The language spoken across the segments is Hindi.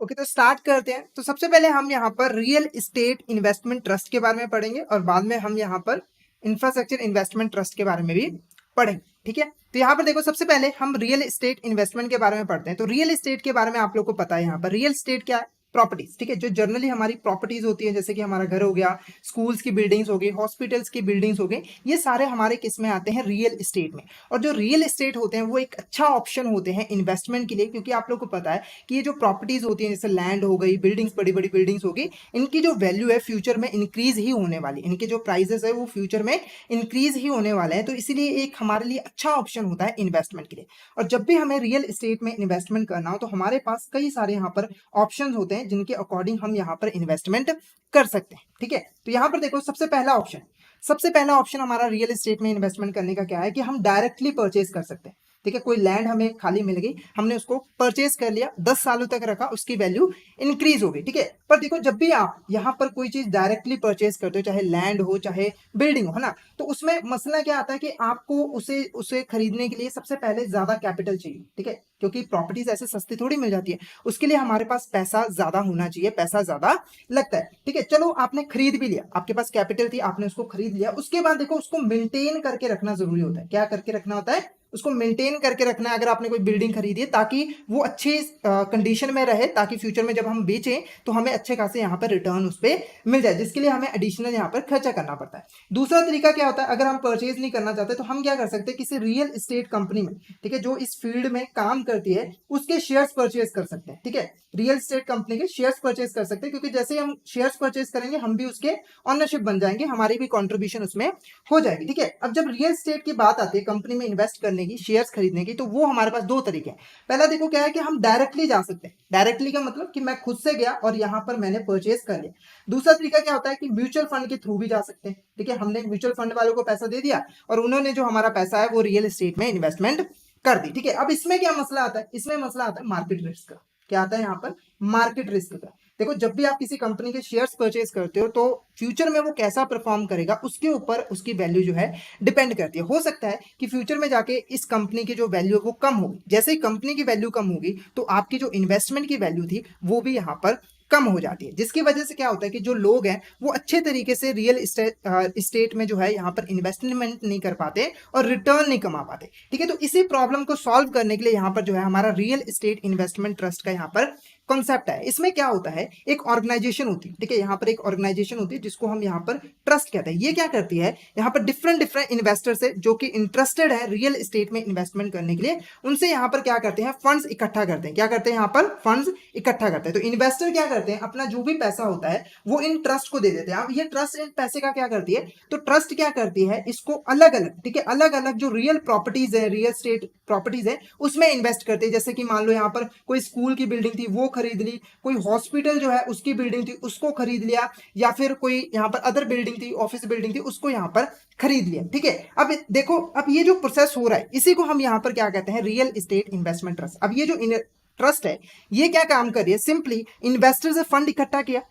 ओके, तो स्टार्ट करते हैं। तो सबसे पहले हम यहाँ पर रियल एस्टेट इन्वेस्टमेंट ट्रस्ट के बारे में पढ़ेंगे और बाद में हम यहाँ पर इंफ्रास्ट्रक्चर इन्वेस्टमेंट ट्रस्ट के बारे में भी पढ़ेंगे। ठीक है, तो यहाँ पर देखो, सबसे पहले हम रियल एस्टेट इन्वेस्टमेंट के बारे में पढ़ते हैं। तो रियल एस्टेट के बारे में आप लोग को पता है, यहाँ पर रियल एस्टेट क्या है? प्रॉपर्टीज। ठीक है, जो जनरली हमारी प्रॉपर्टीज होती है, जैसे कि हमारा घर हो गया, स्कूल्स की बिल्डिंग्स हो गई, हॉस्पिटल्स की बिल्डिंग्स हो गई, ये सारे हमारे किस में आते हैं? रियल एस्टेट में। और जो रियल एस्टेट होते हैं वो एक अच्छा ऑप्शन होते हैं इन्वेस्टमेंट के लिए, क्योंकि आप लोग को पता है कि ये जो प्रॉपर्टीज होती हैं, जैसे लैंड हो गई, बिल्डिंग्स, बड़ी बड़ी बिल्डिंग्स हो गई, इनकी जो वैल्यू है फ्यूचर में इंक्रीज ही होने वाली, इनके जो प्राइसेस है वो फ्यूचर में इंक्रीज ही होने वाले हैं। तो इसीलिए एक हमारे लिए अच्छा ऑप्शन होता है इन्वेस्टमेंट के लिए। और जब भी हमें रियल एस्टेट में इन्वेस्टमेंट करना हो तो हमारे पास कई सारे यहाँ पर ऑप्शंस होते हैं जिनके अकॉर्डिंग हम यहाँ पर इन्वेस्टमेंट कर सकते हैं। ठीक है, तो यहाँ पर देखो, सबसे पहला ऑप्शन हमारा रियल एस्टेट में इन्वेस्टमेंट करने का क्या है कि हम डायरेक्टली परचेज कर सकते हैं। ठीक है, कोई लैंड हमें खाली मिल गई, हमने उसको परचेज कर लिया, 10 सालों तक रखा, उसकी वैल्यू इंक्रीज हो गई। ठीक है, पर देखो, जब भी आप यहाँ पर कोई चीज डायरेक्टली परचेज करते हो, चाहे लैंड हो चाहे बिल्डिंग हो, है ना, तो उसमें मसला क्या आता है कि आपको उसे उसे खरीदने के लिए सबसे पहले ज्यादा कैपिटल चाहिए। ठीक है, क्योंकि प्रॉपर्टीज ऐसे सस्ती थोड़ी मिल जाती है, उसके लिए हमारे पास पैसा ज्यादा होना चाहिए, पैसा ज्यादा लगता है। ठीक है, चलो आपने खरीद भी लिया, आपके पास कैपिटल थी, आपने उसको खरीद लिया, उसके बाद देखो उसको मेंटेन करके रखना जरूरी होता है। क्या करके रखना होता है? उसको मेंटेन करके रखना है। अगर आपने कोई बिल्डिंग खरीदी है, ताकि वो अच्छी कंडीशन में रहे, ताकि फ्यूचर में जब हम बेचें तो हमें अच्छे खासे यहाँ पर रिटर्न उस पर मिल जाए, जिसके लिए हमें एडिशनल यहाँ पर खर्चा करना पड़ता है। दूसरा तरीका क्या होता है, अगर हम परचेज नहीं करना चाहते तो हम क्या कर सकते हैं, किसी रियल एस्टेट कंपनी में, ठीक है, जो इस फील्ड में काम करती है, उसके शेयर्स परचेज कर सकते हैं। ठीक है, रियल एस्टेट कंपनी के शेयर्स परचेज कर सकते हैं, क्योंकि जैसे हम शेयर्स परचेज करेंगे हम भी उसके ऑनरशिप बन जाएंगे, हमारी भी कंट्रीब्यूशन उसमें हो जाएगी। ठीक है, अब जब रियल एस्टेट की बात आती है कंपनी में इन्वेस्ट करने की, शेयर्स खरीदने की, तो वो हमारे पास दो तरीके हैं। पहला देखो क्या है कि हम डायरेक्टली जा सकते हैं। डायरेक्टली का मतलब कि मैं खुद से गया और यहाँ पर मैंने परचेज कर लिया। दूसरा तरीका क्या होता है कि म्यूचुअल फंड के थ्रू भी जा सकते हैं। ठीक है, हमने म्यूचुअल फंड वालों को पैसा दे दिया और उन्होंने जो हमारा पैसा है वो रियल एस्टेट में इन्वेस्टमेंट कर दी। ठीक है, अब इसमें क्या मसला आता है? इसमें मसला आता है मार्केट रिस्क का। क्या आता है यहाँ पर? मार्केट रिस्क का। देखो, जब भी आप किसी कंपनी के शेयर्स परचेज करते हो तो फ्यूचर में वो कैसा परफॉर्म करेगा उसके ऊपर उसकी वैल्यू जो है डिपेंड करती है। हो सकता है कि फ्यूचर में जाके इस कंपनी की जो वैल्यू है वो कम होगी। जैसे ही कंपनी की वैल्यू कम होगी तो आपकी जो इन्वेस्टमेंट की वैल्यू थी वो भी यहाँ पर कम हो जाती है, जिसकी वजह से क्या होता है कि जो लोग हैं वो अच्छे तरीके से रियल इस्टेट में जो है यहाँ पर इन्वेस्टमेंट नहीं कर पाते और रिटर्न नहीं कमा पाते। ठीक है, तो इसी प्रॉब्लम को सॉल्व करने के लिए यहाँ पर जो है हमारा रियल इस्टेट इन्वेस्टमेंट ट्रस्ट का यहाँ पर कॉन्सेप्ट है। इसमें क्या होता है, एक ऑर्गेनाइजेशन होती है। ठीक है, यहाँ पर एक ऑर्गेनाइजेशन होती है जिसको हम यहाँ पर ट्रस्ट कहते हैं। ये क्या करती है, यहाँ पर डिफरेंट इन्वेस्टर्स है जो कि इंटरेस्टेड है रियल एस्टेट में इन्वेस्टमेंट करने के लिए, उनसे यहाँ पर क्या करते हैं, फंड्स इकट्ठा करते हैं। क्या करते हैं? यहाँ पर फंड्स इकट्ठा करते हैं। तो इन्वेस्टर क्या करते हैं, अपना जो भी पैसा होता है वो इन ट्रस्ट को दे देते हैं। अब ये ट्रस्ट इन पैसे का क्या करती है, तो ट्रस्ट क्या करती है, इसको अलग अलग, ठीक है, अलग अलग जो रियल प्रॉपर्टीज है, रियल एस्टेट प्रॉपर्टीज है, उसमें इन्वेस्ट करते हैं। जैसे कि मान लो यहाँ पर कोई स्कूल की बिल्डिंग थी वो खरीद ली, कोई हॉस्पिटल जो है उसकी बिल्डिंग थी उसको खरीद लिया, या फिर कोई यहाँ पर अदर बिल्डिंग थी, ऑफिस बिल्डिंग थी, उसको यहाँ पर खरीद लिया। ठीक है, अब देखो, अब ये जो प्रोसेस हो रहा है इसी को हम यहाँ पर क्या कहते हैं, रियल एस्टेट इन्वेस्टमेंट ट्रस्ट। अब ये जो ट्रस्ट है ये क्या काम कर रही है, सिंपली इन्वेस्टर से फंड इकट्ठा किया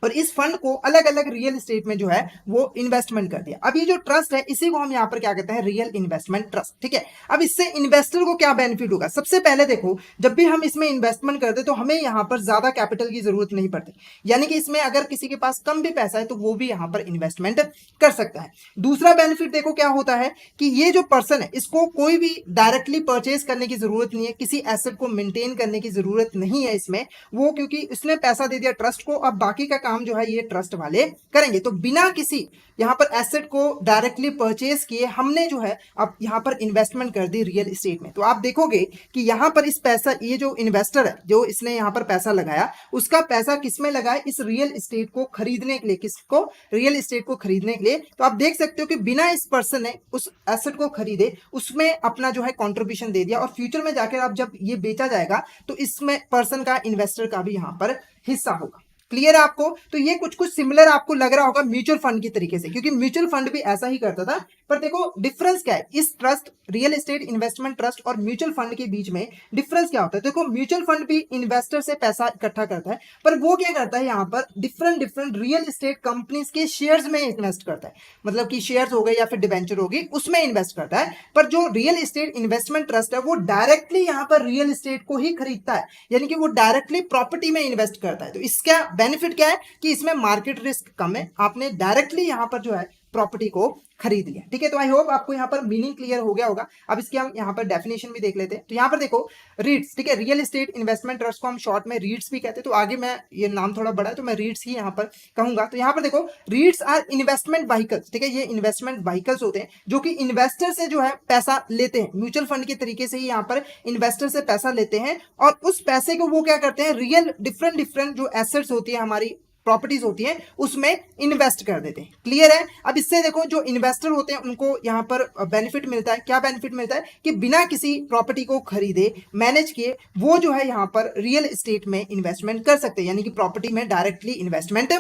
और इस फंड को अलग अलग रियल एस्टेट में जो है वो इन्वेस्टमेंट कर दिया। अब ये जो ट्रस्ट है इसी को हम यहाँ पर क्या कहते हैं, रियल इन्वेस्टमेंट ट्रस्ट। ठीक है, अब इससे इन्वेस्टर को क्या बेनिफिट होगा? सबसे पहले देखो, जब भी हम इसमें इन्वेस्टमेंट करते तो हमें यहाँ पर ज्यादा कैपिटल की जरूरत नहीं पड़ती, यानी कि इसमें अगर किसी के पास कम भी पैसा है तो वो भी यहाँ पर इन्वेस्टमेंट कर सकता है। दूसरा बेनिफिट देखो क्या होता है कि ये जो पर्सन है इसको कोई भी डायरेक्टली परचेज करने की जरूरत नहीं है, किसी एसेट को मेंटेन करने की जरूरत नहीं है इसमें, वो क्योंकि इसने पैसा दे दिया ट्रस्ट को, अब बाकी का काम जो है ये ट्रस्ट वाले करेंगे। तो बिना किसी यहां पर एसेट को डायरेक्टली परचेज किए हमने जो है अब यहां पर इन्वेस्टमेंट कर दी रियल एस्टेट में। तो आप देखोगे कि यहां पर इस पैसा, ये जो इन्वेस्टर है जो इसने यहां पर पैसा लगाया, उसका पैसा किसमें लगाया, इस रियल एस्टेट को खरीदने के लिए। किसको? रियल एस्टेट को खरीदने के लिए। तो आप देख सकते हो कि बिना इस पर्सन ने उस एसेट को खरीदे उसमें अपना जो है कॉन्ट्रीब्यूशन दे दिया, और फ्यूचर में जाकर आप जब ये बेचा जाएगा तो इसमें पर्सन का, इन्वेस्टर का भी यहां पर हिस्सा होगा। क्लियर है आपको? तो ये कुछ कुछ सिमिलर आपको लग रहा होगा म्यूचुअल फंड की तरीके से, क्योंकि म्यूचुअल फंड भी ऐसा ही करता था। पर देखो डिफरेंस क्या है इस trust, real estate investment trust और म्यूचुअल फंड के बीच में डिफरेंस क्या होता है? देखो म्यूचुअल फंड भी इन्वेस्टर से पैसा इकट्ठा करता है, पर वो क्या करता है यहाँ पर different different real estate companies के शेयर्स में इन्वेस्ट करता है, मतलब कि शेयर्स हो गए या फिर डिबेंचर होगी उसमें इन्वेस्ट करता है। पर जो रियल एस्टेट इन्वेस्टमेंट ट्रस्ट है वो डायरेक्टली यहाँ पर रियल एस्टेट को ही खरीदता है, यानी कि वो डायरेक्टली प्रॉपर्टी में इन्वेस्ट करता है। तो इसका बेनिफिट क्या है कि इसमें मार्केट रिस्क कम है, आपने डायरेक्टली यहाँ पर जो है प्रॉपर्टी को खरीद लिया। ठीक है, तो आई होप आपको यहाँ पर मीनिंग क्लियर हो गया होगा। अब इसकी हम यहाँ पर डेफिनेशन भी देख लेते हैं। तो यहाँ पर देखो रीट्स, ठीक है, रियल एस्टेट इन्वेस्टमेंट ट्रस्ट को हम शॉर्ट में रीट्स भी कहते हैं। तो आगे मैं ये नाम थोड़ा बड़ा है तो मैं रीट्स ही यहाँ पर कहूंगा। तो यहाँ पर देखो रीट्स आर इन्वेस्टमेंट व्हीकल्स, ठीक है, ये इन्वेस्टमेंट व्हीकल्स होते हैं जो कि इन्वेस्टर से जो है पैसा लेते हैं, म्यूचुअल फंड के तरीके से ही यहाँ पर इन्वेस्टर से पैसा लेते हैं और उस पैसे को वो क्या करते हैं रियल डिफरेंट डिफरेंट जो एसेट्स होती है हमारी प्रॉपर्टीज होती हैं उसमें इन्वेस्ट कर देते हैं। क्लियर है? अब इससे देखो जो इन्वेस्टर होते हैं उनको यहाँ पर बेनिफिट मिलता है। क्या बेनिफिट मिलता है कि बिना किसी प्रॉपर्टी को खरीदे मैनेज किए वो जो है यहाँ पर रियल एस्टेट में इन्वेस्टमेंट कर सकते हैं, यानी कि प्रॉपर्टी में डायरेक्टली इन्वेस्टमेंट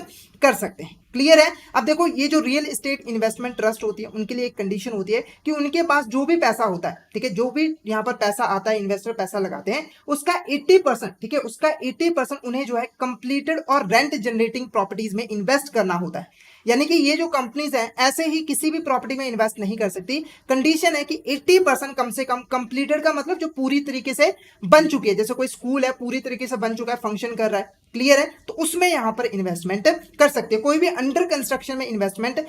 कर सकते हैं। क्लियर है? अब देखो ये जो रियल एस्टेट इन्वेस्टमेंट ट्रस्ट होती है उनके लिए एक कंडीशन होती है कि उनके पास जो भी पैसा होता है, ठीक है, जो भी यहाँ पर पैसा आता है इन्वेस्टर पैसा लगाते हैं उसका 80%, ठीक है, उसका 80% उन्हें जो है कंप्लीटेड और रेंट जनरेटिंग प्रॉपर्टीज में इन्वेस्ट करना होता है। यानी कि ये जो कंपनीज हैं ऐसे ही किसी भी प्रॉपर्टी में इन्वेस्ट नहीं कर सकती। कंडीशन है कि 80% कम से कम कंप्लीटेड का मतलब जो पूरी तरीके से बन चुकी है, जैसे कोई स्कूल है पूरी तरीके से बन चुका है, फंक्शन कर रहा है, क्लियर है, तो उसमें यहां पर इन्वेस्टमेंट कर सकते हैं। कोई भी अंडर कंस्ट्रक्शन में इन्वेस्टमेंट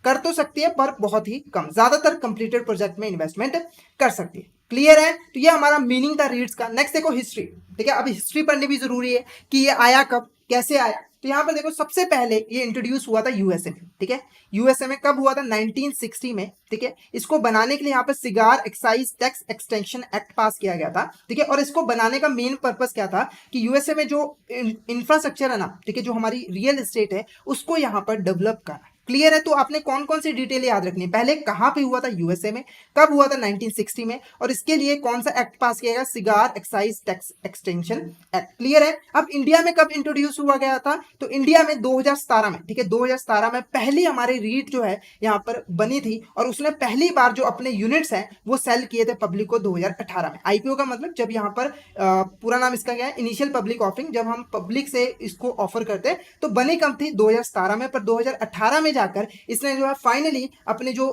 कर तो सकती है पर बहुत ही कम, ज्यादातर कंप्लीटेड प्रोजेक्ट में इन्वेस्टमेंट कर सकती है। क्लियर है? तो ये हमारा मीनिंग था रीड्स का। नेक्स्ट देखो हिस्ट्री, ठीक है, अब हिस्ट्री पढ़नी भी जरूरी है कि ये आया कब, कैसे आया। तो यहाँ पर देखो सबसे पहले ये इंट्रोड्यूस हुआ था यूएसए में, ठीक है, यूएसए में कब हुआ था? 1960 में, ठीक है। इसको बनाने के लिए यहाँ पर cigar excise tax extension act पास किया गया था, ठीक है, और इसको बनाने का मेन पर्पस क्या था कि यूएसए में जो इंफ्रास्ट्रक्चर है ना, ठीक है, जो हमारी रियल एस्टेट है उसको यहाँ पर डेवलप करना। क्लियर है? तो आपने कौन कौन सी डिटेल याद रखनी है, पहले कहां पे हुआ था, यूएसए में, कब हुआ था, 1960 में, और इसके लिए कौन सा एक्ट पास किया गया, cigar excise tax extension act. Clear है? अब इंडिया में कब इंट्रोड्यूस हुआ गया था? तो इंडिया में 2017 में, ठीक है, 2017 में पहली हमारी रीट जो है यहाँ पर बनी थी और उसने पहली बार जो अपने यूनिट्स हैं वो सेल किए थे पब्लिक को 2018 में। आईपीओ का मतलब जब यहाँ पर पूरा नाम इसका क्या है, इनिशियल पब्लिक ऑफरिंग, जब हम पब्लिक से इसको ऑफर करते हैं तो बनी कब थी, 2017 में, पर 2018 में जाकर इसने जो है फाइनली अपने जो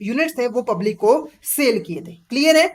यूनिट्स थे वो पब्लिक को सेल किए थे। क्लियर है?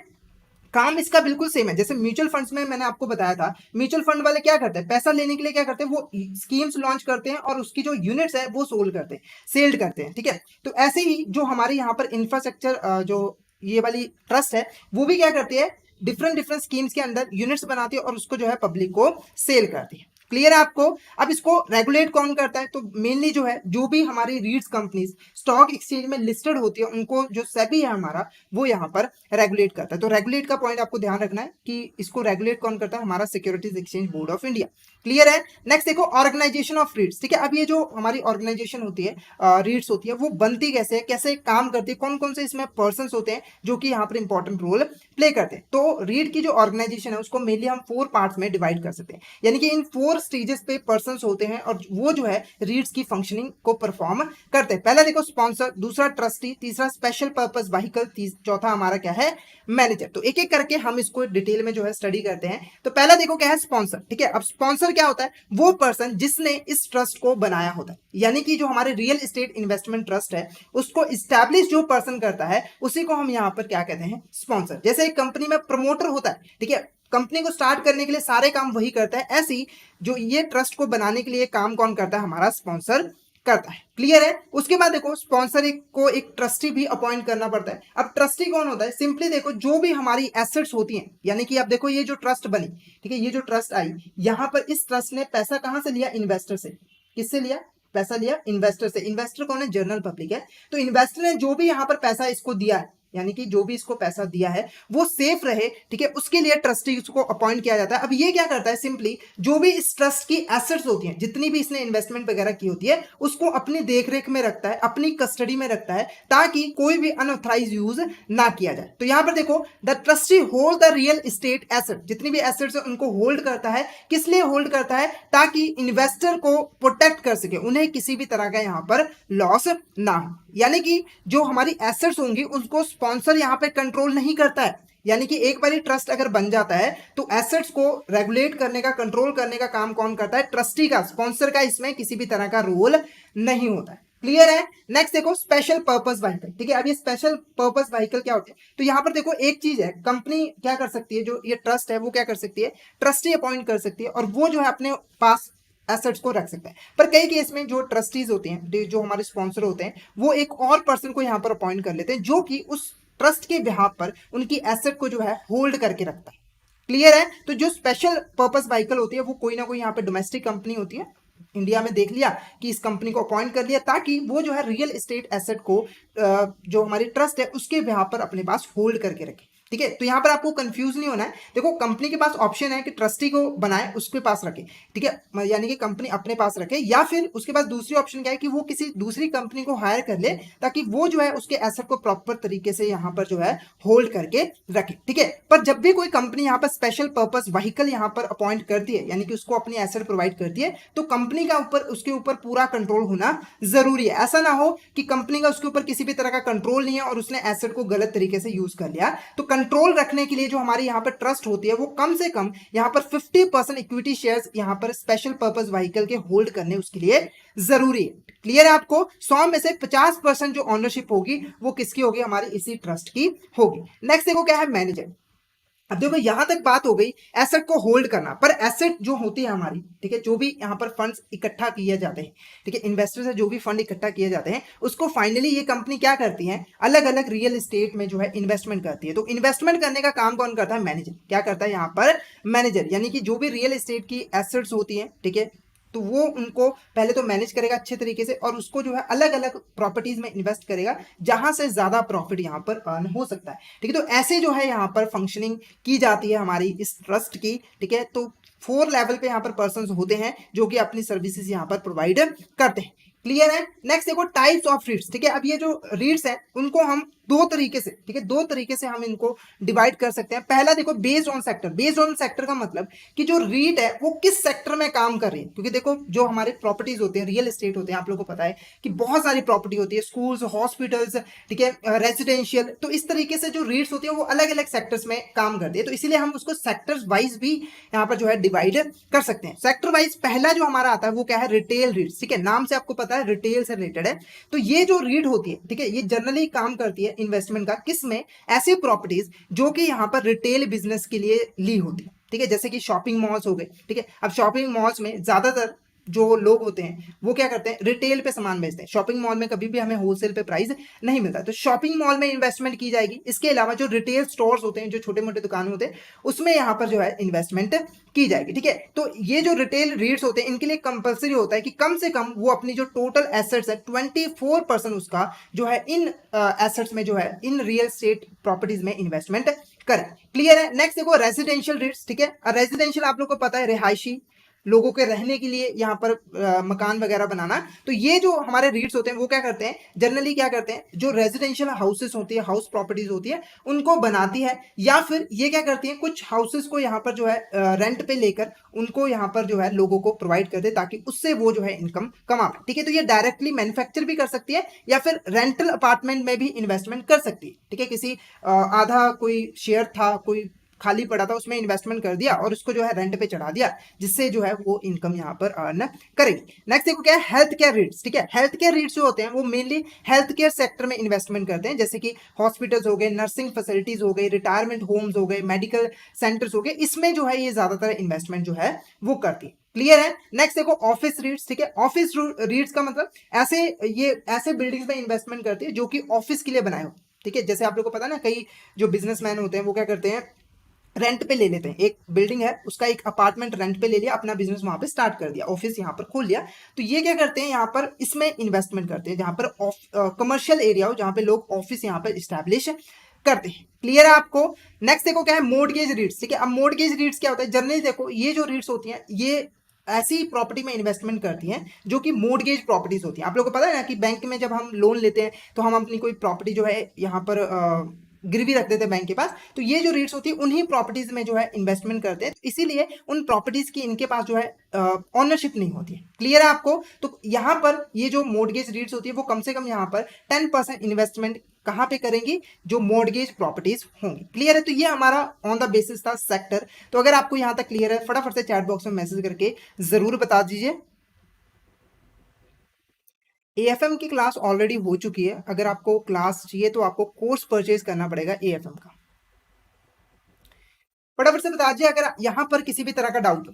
काम इसका बिल्कुल सेम है जैसे म्यूचुअल फंड्स में मैंने आपको बताया था। म्यूचुअल फंड वाले क्या करते हैं, पैसा लेने के लिए क्या करते हैं, वो स्कीम्स लॉन्च करते हैं और उसकी जो यूनिट्स है वो सोल्ड करते हैं, सेल्ड करते हैं, ठीक है। तो ऐसे ही जो हमारे यहाँ पर इंफ्रास्ट्रक्चर जो ये वाली ट्रस्ट है वो भी क्या करती है, डिफरेंट डिफरेंट स्कीम्स के अंदर यूनिट्स बनाती है और उसको जो है पब्लिक को सेल करती है। क्लियर है आपको? अब इसको रेगुलेट कौन करता है, तो मेनली जो है जो भी हमारी रीट्स कंपनीज स्टॉक एक्सचेंज में लिस्टेड होती है उनको जो सेबी है हमारा वो यहाँ पर रेगुलेट करता है। तो रेगुलेट का पॉइंट आपको ध्यान रखना है कि इसको रेगुलेट कौन करता है, हमारा securities exchange board of India. Clear है? नेक्स्ट देखो ऑर्गेनाइजेशन ऑफ रीट्स, ठीक है। अब ये जो हमारी ऑर्गेनाइजेशन होती है रीट्स होती है वो बनती कैसे है, कैसे काम करती है, कौन कौन से इसमें पर्सन होते हैं जो कि यहाँ पर इंपॉर्टेंट रोल प्ले करते हैं। तो रीट की जो ऑर्गेनाइजेशन है उसको मेनली हम 4 पार्ट्स में डिवाइड कर सकते हैं, यानी कि इन 4 स्टेजेस पे पर्संस होते हैं और वो जो है रीट्स की फंक्शनिंग को परफॉर्म करते हैं। पहला देखो स्पॉन्सर, दूसरा ट्रस्टी, तीसरा स्पेशल पर्पस व्हीकल, चौथा हमारा क्या है, मैनेजर। तो एक एक करके हम इसको डिटेल में जो है स्टडी करते हैं। तो पहला देखो क्या है, स्पॉन्सर, ठीक है। अब स्पॉन्सर क्या होता है, वो पर्सन जिसने इस ट्रस्ट को बनाया होता है, यानी कि जो हमारे रियल एस्टेट इन्वेस्टमेंट ट्रस्ट है उसको इस्टेब्लिश जो पर्सन करता है उसी को हम यहाँ पर क्या कहते हैं, स्पॉन्सर। जैसे एक कंपनी में प्रमोटर होता है, ठीक है, कंपनी को स्टार्ट करने के लिए सारे काम वही करता है, ऐसे ही जो ये ट्रस्ट को बनाने के लिए काम कौन करता है, हमारा स्पॉन्सर करता है। क्लियर है? उसके बाद देखो स्पॉन्सर को एक ट्रस्टी भी अपॉइंट करना पड़ता है। अब ट्रस्टी कौन होता है, सिंपली देखो जो भी हमारी एसेट्स होती हैं, यानी कि अब देखो ये जो ट्रस्ट बनी, ठीक है, ये जो ट्रस्ट आई यहां पर इस ट्रस्ट ने पैसा कहां से लिया, इन्वेस्टर से। किससे लिया पैसा, लिया इन्वेस्टर से। इन्वेस्टर कौन है, जनरल पब्लिक है। तो इन्वेस्टर ने जो भी यहां पर पैसा इसको दिया है, यानी कि जो भी इसको पैसा दिया है वो सेफ रहे, ठीक है, उसके लिए ट्रस्टी को अपॉइंट किया जाता है। अब ये क्या करता है, सिंपली जो भी इस ट्रस्ट की एसेट्स होती हैं, जितनी भी इसने इन्वेस्टमेंट वगैरह की होती है, उसको अपनी देखरेख में रखता है, अपनी कस्टडी में रखता है, ताकि कोई भी अनऑथराइज यूज ना किया जाए। तो यहां पर देखो, the trustee hold the real estate asset, जितनी भी एसेट्स है उनको होल्ड करता है। किस लिए होल्ड करता है? ताकि इन्वेस्टर को प्रोटेक्ट कर सके, उन्हें किसी भी तरह का यहां पर लॉस ना हो। यानी कि जो हमारी एसेट्स होंगी उसको स्पॉन्सर यहां पे कंट्रोल नहीं करता है। यानी कि एक बार ट्रस्ट अगर बन जाता है तो एसेट्स को रेगुलेट करने का, कंट्रोल करने का काम कौन करता है? ट्रस्टी का, स्पॉन्सर का इसमें किसी भी तरह का रोल नहीं होता है। क्लियर है? नेक्स्ट देखो, स्पेशल पर्पस व्हीकल, ठीक है। अब ये स्पेशल पर्पस व्हीकल क्या होते हैं? तो यहां पर देखो एक चीज है, कंपनी क्या कर सकती है, जो ये ट्रस्ट है वो क्या कर सकती है, ट्रस्टी अपॉइंट कर सकती है और वो जो है अपने पास एसेट्स को रख सकता है। पर कई केस में जो ट्रस्टीज होते हैं, जो हमारे स्पॉन्सर होते हैं, वो एक और पर्सन को यहां पर अपॉइंट कर लेते हैं जो कि उस ट्रस्ट के बिहाफ पर उनकी एसेट को जो है होल्ड करके रखता है। क्लियर है? तो जो स्पेशल पर्पस व्हीकल होती है वो कोई ना कोई यहाँ पे डोमेस्टिक कंपनी होती है, इंडिया में देख लिया कि इस कंपनी को अपॉइंट कर लिया, ताकि वो जो है रियल एस्टेट एसेट को जो हमारी ट्रस्ट है उसके बिहाफ पर अपने पास होल्ड करके रखे। ठीक है, तो यहां पर आपको कंफ्यूज नहीं होना है। देखो, कंपनी के पास ऑप्शन है कि ट्रस्टी को बनाए, उसके पास रखे, ठीक है, यानी कि कंपनी अपने पास रखे, या फिर उसके पास दूसरी ऑप्शन क्या है कि वो किसी दूसरी कंपनी को हायर कर ले, ताकि वो जो है उसके एसेट को प्रॉपर तरीके से यहां पर जो है होल्ड करके रखे। ठीक है, पर जब भी कोई कंपनी यहां पर स्पेशल पर्पस व्हीकल यहां पर अपॉइंट करती है, यानी कि उसको अपनी एसेट प्रोवाइड करती है, तो कंपनी का ऊपर, उसके ऊपर पूरा कंट्रोल होना जरूरी है। ऐसा ना हो कि कंपनी का उसके ऊपर किसी भी तरह का कंट्रोल नहीं है और उसने एसेट को गलत तरीके से यूज कर लिया। तो कंट्रोल रखने के लिए जो हमारी यहाँ पर ट्रस्ट होती है वो कम से कम यहाँ पर 50% इक्विटी शेयर्स यहाँ पर स्पेशल पर्पस व्हीकल के होल्ड करने उसके लिए जरूरी है। क्लियर है आपको? 100 में से 50% जो ऑनरशिप होगी वो किसकी होगी? हमारी इसी ट्रस्ट की होगी। नेक्स्ट देखो क्या है, मैनेजर। अब देखो यहां तक बात हो गई एसेट को होल्ड करना, पर एसेट जो होती है हमारी, ठीक है, जो भी यहां पर फंड्स इकट्ठा किए जाते हैं, ठीक है, इन्वेस्टर से जो भी फंड इकट्ठा किए जाते हैं, उसको फाइनली ये कंपनी क्या करती है, अलग अलग रियल एस्टेट में जो है इन्वेस्टमेंट करती है। तो इन्वेस्टमेंट करने का काम कौन करता है? मैनेजर। क्या करता है यहाँ पर? मैनेजर। यानी कि जो भी रियल एस्टेट की एसेट्स होती है, ठीक है, तो वो उनको पहले तो मैनेज करेगा अच्छे तरीके से और उसको जो है अलग अलग प्रॉपर्टीज में इन्वेस्ट करेगा जहां से ज्यादा प्रॉफिट यहां पर अर्न हो सकता है। ठीक है, तो ऐसे जो है यहां पर फंक्शनिंग की जाती है हमारी इस ट्रस्ट की। ठीक है, तो 4 लेवल पे यहाँ पर पर्सन होते हैं जो कि अपनी सर्विसेज यहाँ पर प्रोवाइड करते हैं। क्लियर है? नेक्स्ट देखो, टाइप्स ऑफ रीट्स। ठीक है, अब ये जो रीट्स है उनको हम दो तरीके से, ठीक है, दो तरीके से हम इनको डिवाइड कर सकते हैं। पहला देखो, based on sector. Based on sector का मतलब कि जो रीट है वो किस सेक्टर में काम कर रही है, क्योंकि देखो जो हमारे प्रॉपर्टीज होते हैं, रियल एस्टेट होते हैं, आप लोगों को पता है कि बहुत सारी प्रॉपर्टी होती है, स्कूल्स, हॉस्पिटल्स, ठीक है, रेजिडेंशियल। तो इस तरीके से जो रीट्स होती है वो अलग अलग सेक्टर्स में काम करती है, तो इसीलिए हम उसको सेक्टर्स वाइज भी यहाँ पर जो है डिवाइड कर सकते हैं। सेक्टर वाइज पहला जो हमारा आता है वो क्या है? रिटेल रीट्स। ठीक है, नाम से आपको पता है रिटेल से रिलेटेड है। तो ये जो रीट होती है, ठीक है, ये जनरली काम करती है इन्वेस्टमेंट का, किसमें? ऐसी प्रॉपर्टीज जो कि यहाँ पर रिटेल बिजनेस के लिए ली होती है। ठीक है, जैसे कि शॉपिंग मॉल्स हो गए। ठीक है, अब शॉपिंग मॉल्स में ज्यादातर जो लोग होते हैं वो क्या करते हैं? रिटेल पे सामान बेचते हैं। शॉपिंग मॉल में कभी भी हमें होलसेल पे प्राइस नहीं मिलता, तो शॉपिंग मॉल में इन्वेस्टमेंट की जाएगी। इसके अलावा जो रिटेल स्टोर्स होते हैं, जो छोटे मोटे दुकान होते हैं, उसमें यहाँ पर जो है इन्वेस्टमेंट की जाएगी। ठीक है, तो ये जो रिटेल रीट्स होते हैं इनके लिए कंपलसरी होता है कि कम से कम वो अपनी जो टोटल एसेट्स है 24% उसका जो है इन एसेट्स में जो है इन रियल एस्टेट प्रॉपर्टीज में इन्वेस्टमेंट करें। क्लियर है? नेक्स्ट देखो, रेजिडेंशियल रीट्स। ठीक है, रेजिडेंशियल आप लोग को पता है रिहायशी लोगों के रहने के लिए यहाँ पर मकान वगैरह बनाना। तो ये जो हमारे रीट्स होते हैं वो क्या करते हैं? जनरली क्या करते हैं, जो रेजिडेंशियल हाउसेस होती है, हाउस प्रॉपर्टीज होती है, उनको बनाती है, या फिर ये क्या करती है, कुछ हाउसेस को यहाँ पर जो है रेंट पे लेकर उनको यहाँ पर जो है लोगों को प्रोवाइड कर दे, ताकि उससे वो जो है इनकम कमा पाए। ठीक है, तो ये डायरेक्टली मैन्युफैक्चर भी कर सकती है या फिर रेंटल अपार्टमेंट में भी इन्वेस्टमेंट कर सकती है। ठीक है, किसी आधा कोई शेयर था, कोई खाली पड़ा था, उसमें इन्वेस्टमेंट कर दिया और उसको जो है रेंट पे चढ़ा दिया, जिससे जो है वो इनकम यहाँ पर अर्न करेगी। नेक्स्ट देखो क्या है, हेल्थ केयर रीट्स। ठीक है, हेल्थ केयर रीट्स जो होते हैं वो मेनली हेल्थ केयर सेक्टर में इन्वेस्टमेंट करते हैं, जैसे कि हॉस्पिटल्स हो गए, नर्सिंग फैसिलिटीज हो गई, रिटायरमेंट होम्स हो गए, मेडिकल सेंटर्स हो गए, इसमें जो है ये ज्यादातर इन्वेस्टमेंट जो है वो करती है। क्लियर है? नेक्स्ट देखो, ऑफिस रीट्स। ठीक है, ऑफिस रीट्स का मतलब ऐसे बिल्डिंग्स में इन्वेस्टमेंट करती है जो कि ऑफिस के लिए बनाए हो। ठीक है, जैसे आप लोग को पता है ना, कई जो बिजनेसमैन होते हैं वो क्या करते हैं, रेंट पे ले लेते हैं। एक बिल्डिंग है, उसका एक अपार्टमेंट रेंट पे ले लिया, अपना बिजनेस वहां पे स्टार्ट कर दिया, ऑफिस यहाँ पर खोल लिया। तो ये क्या करते हैं, यहाँ पर इसमें इन्वेस्टमेंट करते हैं जहां पर कमर्शियल एरिया हो, जहां पे लोग ऑफिस यहाँ पर स्टैब्लिश करते हैं। क्लियर है आपको? नेक्स्ट देखो क्या है, मोर्टगेज रीट्स। ठीक है, अब मोर्टगेज रीट्स क्या होता है? जनरली देखो ये जो रीट्स होती हैं ये ऐसी प्रॉपर्टी में इन्वेस्टमेंट करती हैं जो कि मोर्टगेज प्रॉपर्टीज होती हैं। आप लोगों को पता है ना कि बैंक में जब हम लोन लेते हैं तो हम अपनी कोई प्रॉपर्टी जो है यहाँ पर गिरवी रख देते हैं बैंक के पास, तो ये जो रीट्स होती है उन्हीं प्रॉपर्टीज में जो है इन्वेस्टमेंट करते हैं, तो इसीलिए उन प्रॉपर्टीज की इनके पास जो है ऑनरशिप नहीं होती है। क्लियर है आपको? तो यहाँ पर ये जो मोर्टगेज रीट्स होती है वो कम से कम यहाँ पर 10% इन्वेस्टमेंट कहाँ पे करेंगी? जो मॉर्गेज प्रॉपर्टीज होंगी। क्लियर है? तो ये हमारा ऑन द बेसिस था सेक्टर। तो अगर आपको यहां तक क्लियर है फटाफट से चैट बॉक्स में मैसेज करके जरूर बता दीजिए। एएफएम की क्लास ऑलरेडी हो चुकी है, अगर आपको क्लास चाहिए तो आपको कोर्स परचेज करना पड़ेगा एएफएम का। फटाफट से बता दीजिए अगर यहां पर किसी भी तरह का डाउट हो।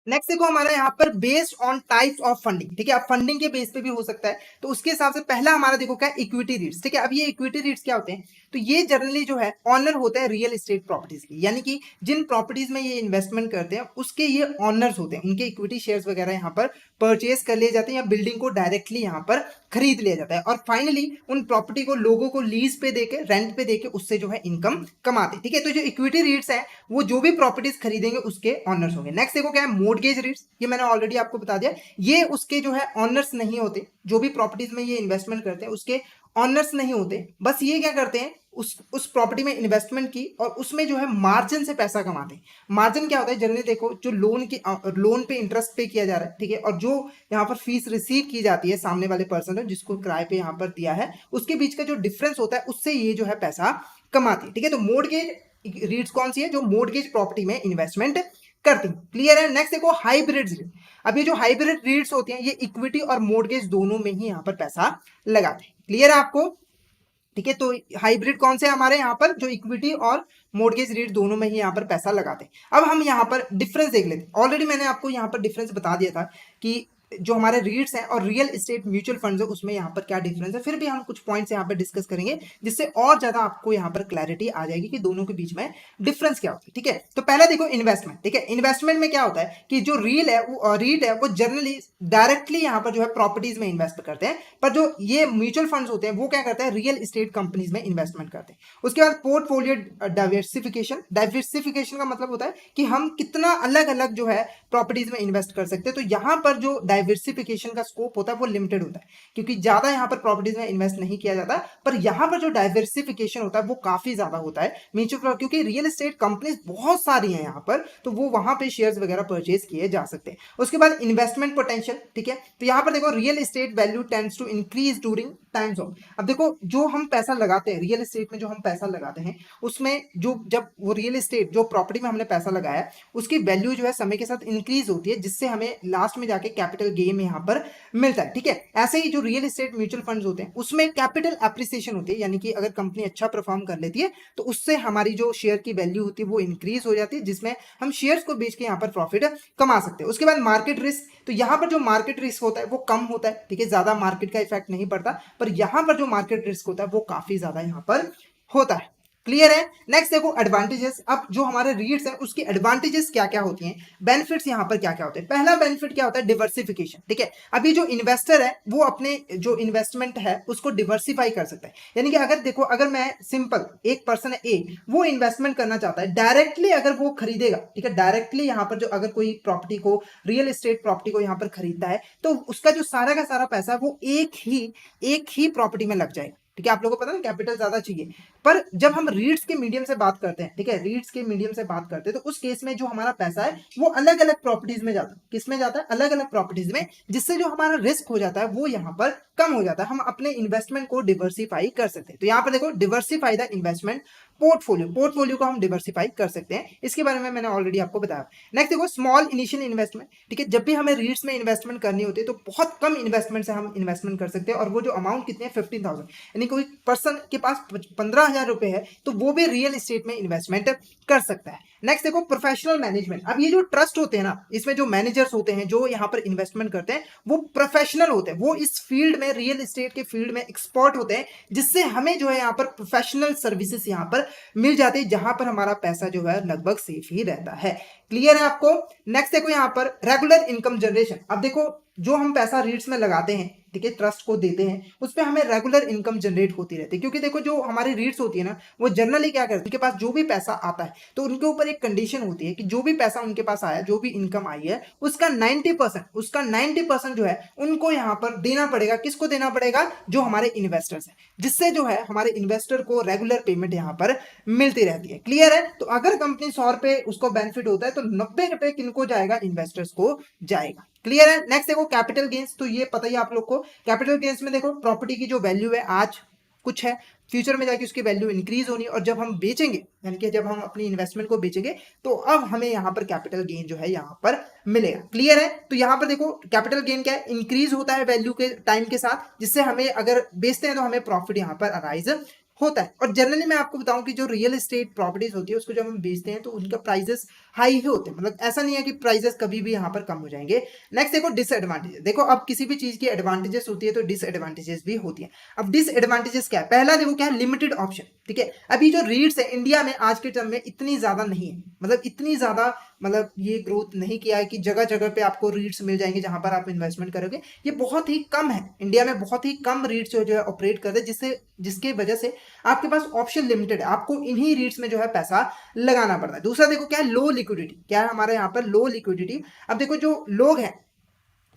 नेक्स्ट देखो हमारा यहाँ पर based on types of funding. ठीक है, अब फंडिंग के बेस पे भी हो सकता है, तो उसके हिसाब से पहला हमारा देखो क्या, इक्विटी रीट्स। ठीक है, अब ये इक्विटी रीट्स क्या होते हैं? तो ये जनरली जो है ऑनर होता है रियल एस्टेट प्रॉपर्टीज की, यानी कि जिन प्रॉपर्टीज में ये इन्वेस्टमेंट करते हैं उसके ये ऑनर्स होते हैं, उनके इक्विटी शेयर्स वगैरह यहाँ पर परचेज कर लिए जाते हैं या बिल्डिंग को डायरेक्टली यहाँ पर खरीद लिया जाता है और फाइनली उन प्रॉपर्टी को लोगों को लीज पे देके, रेंट पे देके उससे जो है इनकम कमाते हैं। ठीक है, तो जो इक्विटी रीट्स है वो जो भी प्रॉपर्टीज खरीदेंगे उसके ऑनर्स होंगे। नेक्स्ट देखो क्या है, मोर्टगेज रीट्स। ये मैंने ऑलरेडी आपको बता दिया, ये उसके जो है ऑनर्स नहीं होते, जो भी प्रॉपर्टीज में ये इन्वेस्टमेंट करते हैं उसके ऑनर्स नहीं होते, बस ये क्या करते हैं उस प्रॉपर्टी में इन्वेस्टमेंट की और उसमें जो है मार्जिन से पैसा कमाते हैं। मार्जिन क्या होता है? जनरली देखो जो लोन पे इंटरेस्ट पे किया जा रहा है, ठीक है, और जो यहाँ पर फीस रिसीव की जाती है सामने वाले पर्सन ने जिसको किराए पे यहाँ पर दिया है, उसके बीच का जो डिफरेंस होता है उससे ये जो है पैसा कमाती है। ठीक है, तो मोर्टगेज रीट्स कौन सी है? जो मोर्टगेज प्रॉपर्टी में इन्वेस्टमेंट करती हैं। क्लियर है? नेक्स्ट देखो हाइब्रिड रीट। अब ये जो हाइब्रिड रीट्स होती हैं ये इक्विटी और मोर्टगेज दोनों में ही यहाँ पर पैसा लगाते हैं। क्लियर है आपको? ठीक है, तो हाइब्रिड कौन से हमारे यहाँ पर? जो इक्विटी और मोर्टगेज रेट दोनों में ही यहाँ पर पैसा लगाते हैं। अब हम यहाँ पर डिफरेंस देख लेते हैं। ऑलरेडी मैंने आपको यहाँ पर डिफरेंस बता दिया था कि जो हमारे रीट्स हैं और रियल एस्टेट म्यूचुअल फंड्स है उसमें यहाँ पर क्या डिफरेंस है, फिर भी हम कुछ पॉइंट्स यहाँ पर डिस्कस करेंगे जिससे और ज्यादा आपको यहाँ पर क्लैरिटी आ जाएगी कि दोनों के बीच में डिफरेंस क्या होता है। ठीक है, तो पहला देखो इन्वेस्टमेंट। ठीक है, इन्वेस्टमेंट में क्या होता है कि जो रील है वो रीट है वो जनरली डायरेक्टली यहाँ पर जो है प्रॉपर्टीज में इन्वेस्ट करते हैं, पर जो ये म्यूचुअल फंड्स होते हैं वो क्या करते हैं? रियल एस्टेट कंपनीज में इन्वेस्टमेंट करते हैं। उसके बाद पोर्टफोलियो डाइवर्सिफिकेशन। डाइवर्सिफिकेशन का मतलब होता है कि हम कितना अलग अलग जो है प्रॉपर्टीज में इन्वेस्ट कर सकते हैं। तो यहाँ पर जो डाइवर्सिफिकेशन का स्कोप होता है वो लिमिटेड होता है क्योंकि ज्यादा यहाँ पर प्रॉपर्टीज में इन्वेस्ट नहीं किया जाता, पर यहाँ पर जो डाइवर्सिफिकेशन होता है वो काफी ज्यादा होता है म्यूचुअल, क्योंकि रियल एस्टेट कंपनीज बहुत सारी हैं यहाँ पर, तो वो वहां पे शेयर्स वगैरह परचेज किए जा सकते हैं। उसके बाद इन्वेस्टमेंट पोटेंशियल। ठीक है, तो यहाँ पर देखो real estate value tends to increase during times of. अब देखो जो हम पैसा लगाते हैं रियल एस्टेट में, जो हम पैसा लगाते हैं उसमें जो जब वो रियल एस्टेट जो प्रॉपर्टी में हमने पैसा लगाया है उसकी वैल्यू जो है समय के साथ इंक्रीज होती है, जिससे हमें लास्ट में जाके कैपिटल गेन यहाँ पर मिलता है। ठीक है, ऐसे ही जो रियल एस्टेट म्यूचुअल फंड्स होते हैं उसमें कैपिटल एप्रिसिएशन होती है, यानी कि अगर कंपनी अच्छा परफॉर्म कर लेती है तो उससे हमारी जो शेयर की वैल्यू होती है वो इंक्रीज हो जाती है, जिसमें हम शेयर्स को बेच के यहाँ पर प्रॉफिट कमा सकते हैं। उसके बाद मार्केट रिस्क। तो यहाँ पर जो मार्केट रिस्क होता है वो कम होता है। ठीक है, ज्यादा मार्केट का इफेक्ट नहीं पड़ता, पर यहाँ पर जो मार्केट रिस्क होता है वो काफी ज्यादा यहाँ पर होता है। क्लियर है? नेक्स्ट देखो एडवांटेजेस। अब जो हमारे रीट्स हैं उसकी एडवांटेजेस क्या क्या होती हैं, बेनिफिट्स यहाँ पर क्या क्या होते हैं। पहला बेनिफिट क्या होता है? डिवर्सिफिकेशन। ठीक है, अभी जो इन्वेस्टर है वो अपने जो इन्वेस्टमेंट है उसको डिवर्सिफाई कर सकता है, यानी कि अगर देखो अगर मैं सिंपल एक पर्सन है ए, वो इन्वेस्टमेंट करना चाहता है डायरेक्टली, अगर वो खरीदेगा, ठीक है, डायरेक्टली यहाँ पर जो अगर कोई प्रॉपर्टी को रियल एस्टेट प्रॉपर्टी को यहाँ पर खरीदता है तो उसका जो सारा का सारा पैसा वो एक ही प्रॉपर्टी में लग जाएगा। ठीक है, आप लोगों को पता है कैपिटल ज्यादा चाहिए, पर जब हम रीट्स के मीडियम से बात करते हैं, ठीक है, रीट्स के मीडियम से बात करते हैं तो उस केस में जो हमारा पैसा है वो अलग अलग प्रॉपर्टीज में जाता है। किस में जाता है? अलग अलग प्रॉपर्टीज में, जिससे जो हमारा रिस्क हो जाता है वो यहाँ पर कम हो जाता है। हम अपने इन्वेस्टमेंट को डिवर्सिफाई कर सकते हैं। तो यहाँ पर देखो डिवर्सिफाई द इन्वेस्टमेंट पोर्टफोलियो को हम डिवर्सिफाई कर सकते हैं, इसके बारे में मैंने ऑलरेडी आपको बताया। नेक्स्ट देखो स्मॉल इनिशियल इन्वेस्टमेंट। ठीक है, जब भी हमें रीट्स में इन्वेस्टमेंट करनी होती है तो बहुत कम इन्वेस्टमेंट से हम इन्वेस्टमेंट कर सकते हैं, और वो जो अमाउंट कितनी है 15,000, यानी कोई पर्सन के पास 15,000 50,000 रुपए है तो वो भी रियल एस्टेट में इन्वेस्टमेंट कर सकता है। नेक्स्ट देखो प्रोफेशनल मैनेजमेंट। अब ये जो ट्रस्ट होते हैं ना, इसमें जो मैनेजर्स होते हैं जो यहाँ पर इन्वेस्टमेंट करते हैं वो प्रोफेशनल होते हैं, वो इस फील्ड में, रियल एस्टेट के फील्ड में एक्सपर्ट होते हैं, जिससे हमें जो है यहाँ पर प्रोफेशनल सर्विसेज यहाँ पर मिल जाती है, जहां पर हमारा पैसा जो है लगभग सेफ ही रहता है। क्लियर है आपको? नेक्स्ट देखो यहाँ पर रेगुलर इनकम जनरेशन। अब देखो जो हम पैसा रीट्स में लगाते हैं, ठीक है, ट्रस्ट को देते हैं, उस पर हमें रेगुलर इनकम जनरेट होती रहती है। क्योंकि देखो जो हमारी रीट्स होती है ना, वो जनरली क्या करती है, उनके पास जो भी पैसा आता है तो उनके ऊपर एक कंडीशन होती है कि जो भी पैसा उनके पास आया, जो भी इनकम आई है, उसका 90% जो है उनको यहाँ पर देना पड़ेगा। किसको देना पड़ेगा? जो हमारे इन्वेस्टर्स हैं, जिससे जो है हमारे इन्वेस्टर को रेगुलर पेमेंट यहाँ पर मिलती रहती है। क्लियर है? तो अगर कंपनी 100 रुपए उसको बेनिफिट होता है तो 90 रुपए किनको जाएगा? इन्वेस्टर्स को जाएगा। क्लियर है? नेक्स्ट देखो कैपिटल गेन्स। तो ये पता ही आप लोग को, कैपिटल गेन्स में देखो प्रॉपर्टी की जो वैल्यू है आज कुछ है, फ्यूचर में जाके उसकी वैल्यू इंक्रीज होनी, और जब हम बेचेंगे, यानी कि जब हम अपनी इन्वेस्टमेंट को बेचेंगे तो अब हमें यहाँ पर कैपिटल गेन जो है यहाँ पर मिलेगा। क्लियर है? तो यहाँ पर देखो कैपिटल गेन क्या है? इंक्रीज होता है वैल्यू के टाइम के साथ, जिससे हमें अगर बेचते हैं तो हमें प्रॉफिट यहाँ पर अराइज होता है। और जनरली मैं आपको बताऊं कि जो रियल एस्टेट प्रॉपर्टीज होती है उसको जब हम बेचते हैं तो उनका प्राइसेस हाई ही होते हैं, मतलब ऐसा नहीं है कि प्राइसेस कभी भी यहाँ पर कम हो जाएंगे। नेक्स्ट देखो डिसएडवांटेजेस। देखो अब किसी भी चीज की एडवांटेजेस होती है तो डिसएडवांटेजेस भी होती है। अब डिसएडवांटेजेस क्या है? पहला देखो क्या है? Limited option. ठीक है, अभी जो रीट्स है इंडिया में आज के टर्म में इतनी ज्यादा नहीं है, मतलब इतनी ज्यादा, मतलब ये ग्रोथ नहीं किया है कि जगह जगह पे आपको रीट्स मिल जाएंगे जहां पर आप इन्वेस्टमेंट करोगे। ये बहुत ही कम है, इंडिया में बहुत ही कम रीट्स जो है ऑपरेट करते हैं, जिसके वजह से आपके पास ऑप्शन लिमिटेड है, आपको इन्हीं रीट्स में जो है पैसा लगाना पड़ता है। दूसरा देखो क्या है? लो लिक्विडिटी। क्या है हमारे यहाँ पर? लो लिक्विडिटी। अब देखो जो लोग हैं,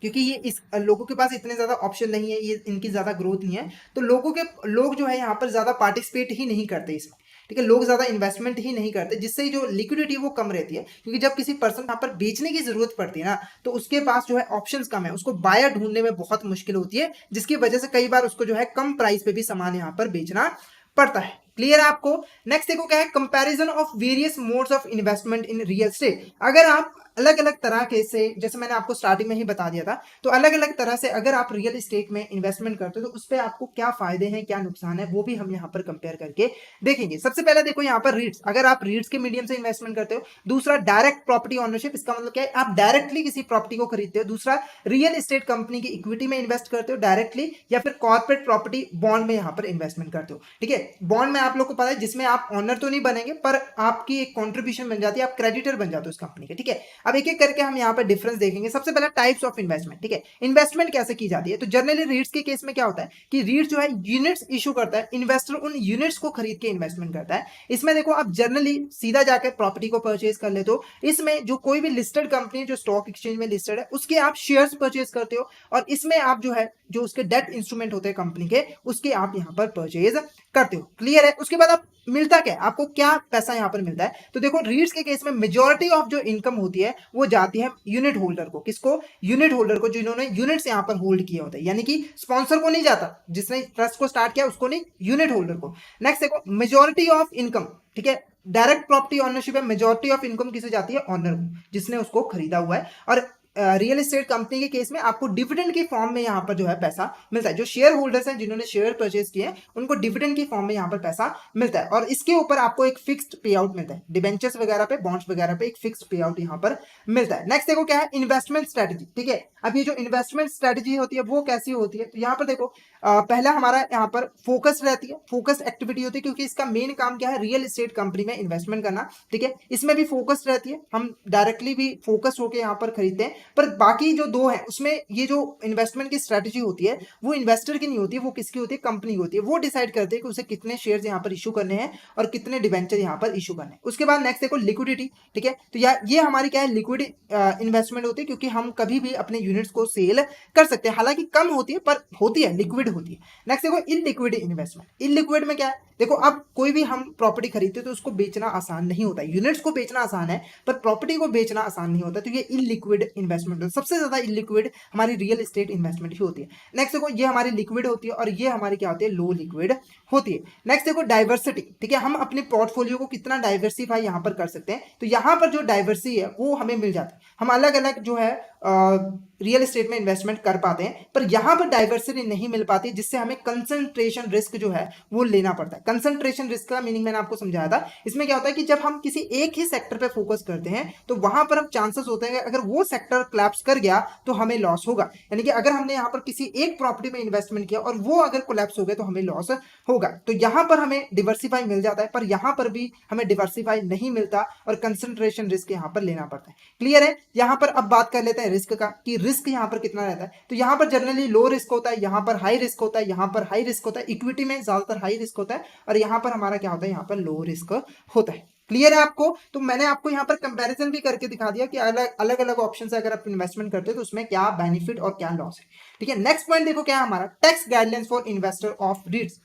क्योंकि ये इस लोगों के पास इतने ज्यादा ऑप्शन नहीं है, ये इनकी ज्यादा ग्रोथ नहीं है, तो लोग जो है यहाँ पर ज्यादा पार्टिसिपेट ही नहीं करते इसमें। ठीक है, लोग ज्यादा इन्वेस्टमेंट ही नहीं करते, जिससे जो लिक्विडिटी वो कम रहती है। क्योंकि जब किसी पर्सन यहाँ पर बेचने की जरूरत पड़ती है ना, तो उसके पास जो है ऑप्शंस कम है, उसको बायर ढूंढने में बहुत मुश्किल होती है, जिसकी वजह से कई बार उसको जो है कम प्राइस पे भी सामान यहाँ पर बेचना पड़ता है। क्लियर है आपको? नेक्स्ट देखो क्या है? Comparison of various modes of investment in real estate. अगर आप अलग अलग तरह के से, जैसे मैंने आपको स्टार्टिंग में ही बता दिया था, तो अलग अलग तरह से अगर आप रियल एस्टेट में इन्वेस्टमेंट करते हो तो उस पर आपको क्या फायदे हैं, क्या नुकसान है, वो भी हम यहाँ पर कंपेयर करके देखेंगे। सबसे पहले देखो यहाँ पर रीट्स, अगर आप रीट्स के मीडियम से इन्वेस्टमेंट करते हो। दूसरा डायरेक्ट प्रॉपर्टी ओनरशिप, इसका मतलब क्या है? आप डायरेक्टली किसी प्रॉपर्टी को खरीदते हो। दूसरा रियल एस्टेट कंपनी की इक्विटी में इन्वेस्ट करते हो डायरेक्टली, या फिर कॉर्पोरेट प्रॉपर्टी बॉन्ड में यहाँ पर इन्वेस्टमेंट करते हो। ठीक है, बॉन्ड में आप लोग को पता है जिसमें आप ऑनर तो नहीं बनेंगे, पर आपकी एक कॉन्ट्रीब्यूशन बन जाती है, आप क्रेडिटर बन जाते हो उस कंपनी के। ठीक है, अब एक एक करके हम यहाँ पर डिफरेंस देखेंगे। सबसे पहला टाइप्स ऑफ इन्वेस्टमेंट। ठीक है, इन्वेस्टमेंट कैसे की जाती है? तो जनरली रीट्स के केस में क्या होता है कि रीट्स जो है यूनिट्स इशू करता है, इन्वेस्टर उन यूनिट्स को खरीद के इन्वेस्टमेंट करता है। इसमें देखो आप जनरली सीधा जाकर प्रॉपर्टी को परचेज कर लेते हो। इसमें जो कोई भी लिस्टेड कंपनी जो स्टॉक एक्सचेंज में लिस्टेड है उसके आप शेयर्स परचेज करते हो, और इसमें आप जो है जो उसके डेट इंस्ट्रूमेंट होते हैं कंपनी के, उसके आप यहाँ पर परचेज करते हो। क्लियर है? उसके बाद आप मिलता क्या है आपको? क्या पैसा यहाँ पर मिलता है? तो देखो रीट्स के केस में मेजॉरिटी ऑफ जो इनकम होती है वो जाती है यूनिट होल्डर को। किसको? यूनिट होल्डर को, जिन्होंने यूनिट्स यहाँ पर होल्ड किया होता है, यानी कि स्पॉन्सर को नहीं जाता, जिसने ट्रस्ट को स्टार्ट किया उसको नहीं, यूनिट होल्डर को। नेक्स्ट देखो मेजॉरिटी ऑफ इनकम। ठीक है, डायरेक्ट प्रॉपर्टी ऑनरशिप है, मेजॉरिटी ऑफ इनकम किसे जाती है? ऑनर को, जिसने उसको खरीदा हुआ है। और रियल एस्टेट कंपनी के केस में आपको डिविडेंड की फॉर्म में यहाँ पर जो है पैसा मिलता है। जो शेयर होल्डर्स हैं, जिन्होंने शेयर परचेज किए हैं, उनको डिविडेंड की फॉर्म में यहाँ पर पैसा मिलता है, और इसके ऊपर आपको एक फिक्स्ड पे आउट मिलता है। डिबेंचर्स वगैरह पे, बॉन्ड्स वगैरह पे एक फिक्स्ड पे आउट यहाँ पर मिलता है। नेक्स्ट देखो क्या है? Investment strategy. ठीक है, अब ये जो इन्वेस्टमेंट स्ट्रेटेजी होती है वो कैसी होती है? तो यहाँ पर देखो पहला हमारा यहाँ पर फोकस रहती है, फोकस एक्टिविटी होती है, क्योंकि इसका मेन काम क्या है? रियल एस्टेट कंपनी में इन्वेस्टमेंट करना। ठीक है, इसमें भी फोकस रहती है, हम डायरेक्टली भी फोकस होकर यहाँ पर खरीदते हैं। पर बाकी जो दो है उसमें ये जो इन्वेस्टमेंट की स्ट्रेटेजी होती है वो इन्वेस्टर की नहीं होती है, वो किसकी होती है? कंपनी की होती है। वो डिसाइड करते हैं कि उसे कितने शेयर्स यहाँ पर इशू करने हैं और कितने डिबेंचर यहाँ पर इशू करने हैं। उसके बाद नेक्स्ट देखो लिक्विडिटी। ठीक है, तो ये हमारी क्या है? लिक्विड इन्वेस्टमेंट होती है, क्योंकि हम कभी भी अपने यूनिट्स को सेल कर सकते हैं, हालांकि कम होती है पर होती है, लिक्विड होती है। नेक्स्ट देखो इनलिक्विड इन्वेस्टमेंट। इनलिक्विड में क्या है? देखो अब कोई भी हम प्रॉपर्टी खरीदते हैं तो उसको बेचना आसान नहीं होता है। यूनिट्स को बेचना आसान है पर प्रॉपर्टी को बेचना आसान नहीं होता, तो ये इनलिक्विड इन्वेस्टमेंट है। सबसे ज्यादा इनलिक्विड हमारी रियल एस्टेट इन्वेस्टमेंट ही होती है। नेक्स्ट देखो ये हमारी लिक्विड होती है और ये हमारी क्या होती है? लो लिक्विड होती है। नेक्स्ट देखो डाइवर्सिटी। ठीक है, हम अपने पोर्टफोलियो को कितना डाइवर्सिफाई यहाँ पर कर सकते हैं, तो यहाँ पर जो डाइवर्सिटी है वो हमें मिल जाती है। हम अलग अलग जो है रियल एस्टेट में इन्वेस्टमेंट कर पाते हैं, पर यहाँ पर डाइवर्सिटी नहीं मिल पाती, जिससे हमें कंसंट्रेशन रिस्क जो है वो लेना पड़ता है। कंसंट्रेशन रिस्क का मीनिंग मैंने आपको समझाया था। इसमें क्या होता है कि जब हम किसी एक ही सेक्टर पे फोकस करते हैं तो वहां पर हम चांसेस होते हैं कि अगर वो सेक्टर कोलैप्स कर गया तो हमें लॉस होगा। यानी कि अगर हमने यहाँ पर किसी एक प्रॉपर्टी में इन्वेस्टमेंट किया और वो अगर कोलैप्स हो गया तो हमें लॉस होगा। तो यहाँ पर हमें डिवर्सिफाई मिल जाता है, पर यहाँ पर भी हमें डिवर्सिफाई नहीं मिलता और कंसंट्रेशन रिस्क यहाँ पर लेना पड़ता है। क्लियर है? यहाँ पर अब बात कर लेते हैं रिस्क का, कि रिस्क यहाँ पर कितना रहता है। तो यहाँ पर जनरली लो रिस्क होता है, यहाँ पर हाई रिस्क होता है, यहाँ पर हाई रिस्क होता है। इक्विटी में ज्यादातर हाई रिस्क होता है और यहाँ पर हमारा क्या होता है, यहाँ पर लो रिस्क होता है। क्लियर है आपको? तो मैंने आपको यहाँ पर कंपैरिजन भी करके दिखा दिया कि अलग अलग ऑप्शन से अगर आप इन्वेस्टमेंट करते हो तो उसमें क्या बेनिफिट और क्या लॉस है। ठीक है, नेक्स्ट पॉइंट देखो क्या है हमारा, tax guidelines for investor of रीट्स।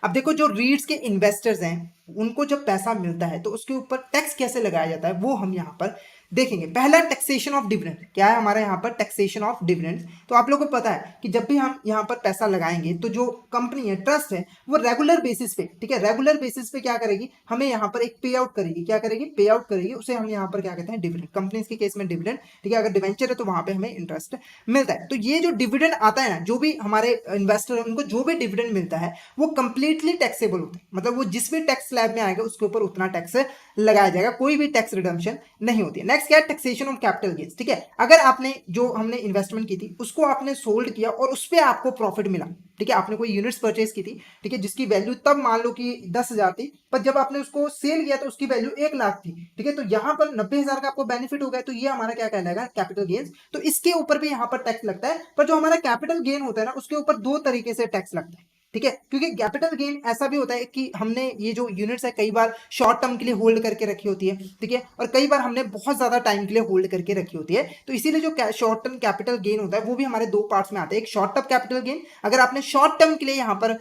अब देखो जो रीट्स के इन्वेस्टर्स हैं उनको जब पैसा मिलता है तो उसके ऊपर टैक्स कैसे लगाया जाता है वो हम यहाँ पर देखेंगे। पहला टैक्सेशन ऑफ डिविडेंड, क्या है हमारे यहाँ पर टैक्सेशन ऑफ डिविडेंड। तो आप लोगों को पता है कि जब भी हम यहाँ पर पैसा लगाएंगे तो जो कंपनी है, ट्रस्ट है, वो रेगुलर बेसिस पे, ठीक है, रेगुलर बेसिस पे क्या करेगी, हमें यहाँ पर एक पे आउट करेगी। क्या करेगी? पे आउट करेगी। उसे हम यहाँ पर क्या कहते हैं, डिविडेंड। कंपनीज के केस में डिविडेंड, ठीक है। अगर डिवेंचर है तो वहां पे हमें इंटरेस्ट मिलता है। तो ये जो डिविडेंड आता है ना, जो भी हमारे इन्वेस्टर उनको जो भी डिविडेंड मिलता है वो कंप्लीटली टैक्सेबल होता है। मतलब वो जिस भी टैक्स स्लैब में आएगा उसके ऊपर उतना टैक्स लगाया जाएगा, कोई भी टैक्स रिडम्पशन नहीं होती है। नेक्स्ट क्या है, टैक्सेशन ऑफ कैपिटल गेन्स। ठीक है, अगर आपने जो हमने इन्वेस्टमेंट की थी उसको आपने सोल्ड किया और उस पर आपको प्रॉफिट मिला, ठीक है, आपने कोई यूनिट्स परचेज की थी, ठीक है, जिसकी वैल्यू तब मान लो कि 10,000 थी, पर जब आपने उसको सेल किया तो उसकी वैल्यू 1,00,000 थी, ठीक है। तो यहाँ पर 90,000 का आपको बेनिफिट हो गया, तो ये हमारा क्या कहलाएगा, कैपिटल गेन्स। तो इसके ऊपर भी यहाँ पर टैक्स लगता है, पर जो हमारा कैपिटल गेन होता है ना उसके ऊपर दो तरीके से टैक्स लगता है, ठीक है। क्योंकि कैपिटल गेन ऐसा भी होता है कि हमने ये जो यूनिट्स है कई बार शॉर्ट टर्म के लिए होल्ड करके रखी होती है, ठीक है, और कई बार हमने बहुत ज्यादा टाइम के लिए होल्ड करके रखी होती है। तो इसीलिए जो शॉर्ट टर्म कैपिटल गेन होता है वो भी हमारे दो पार्ट्स में आता है। एक शॉर्ट टर्म कैपिटल गेन, अगर आपने शॉर्ट टर्म के लिए यहाँ पर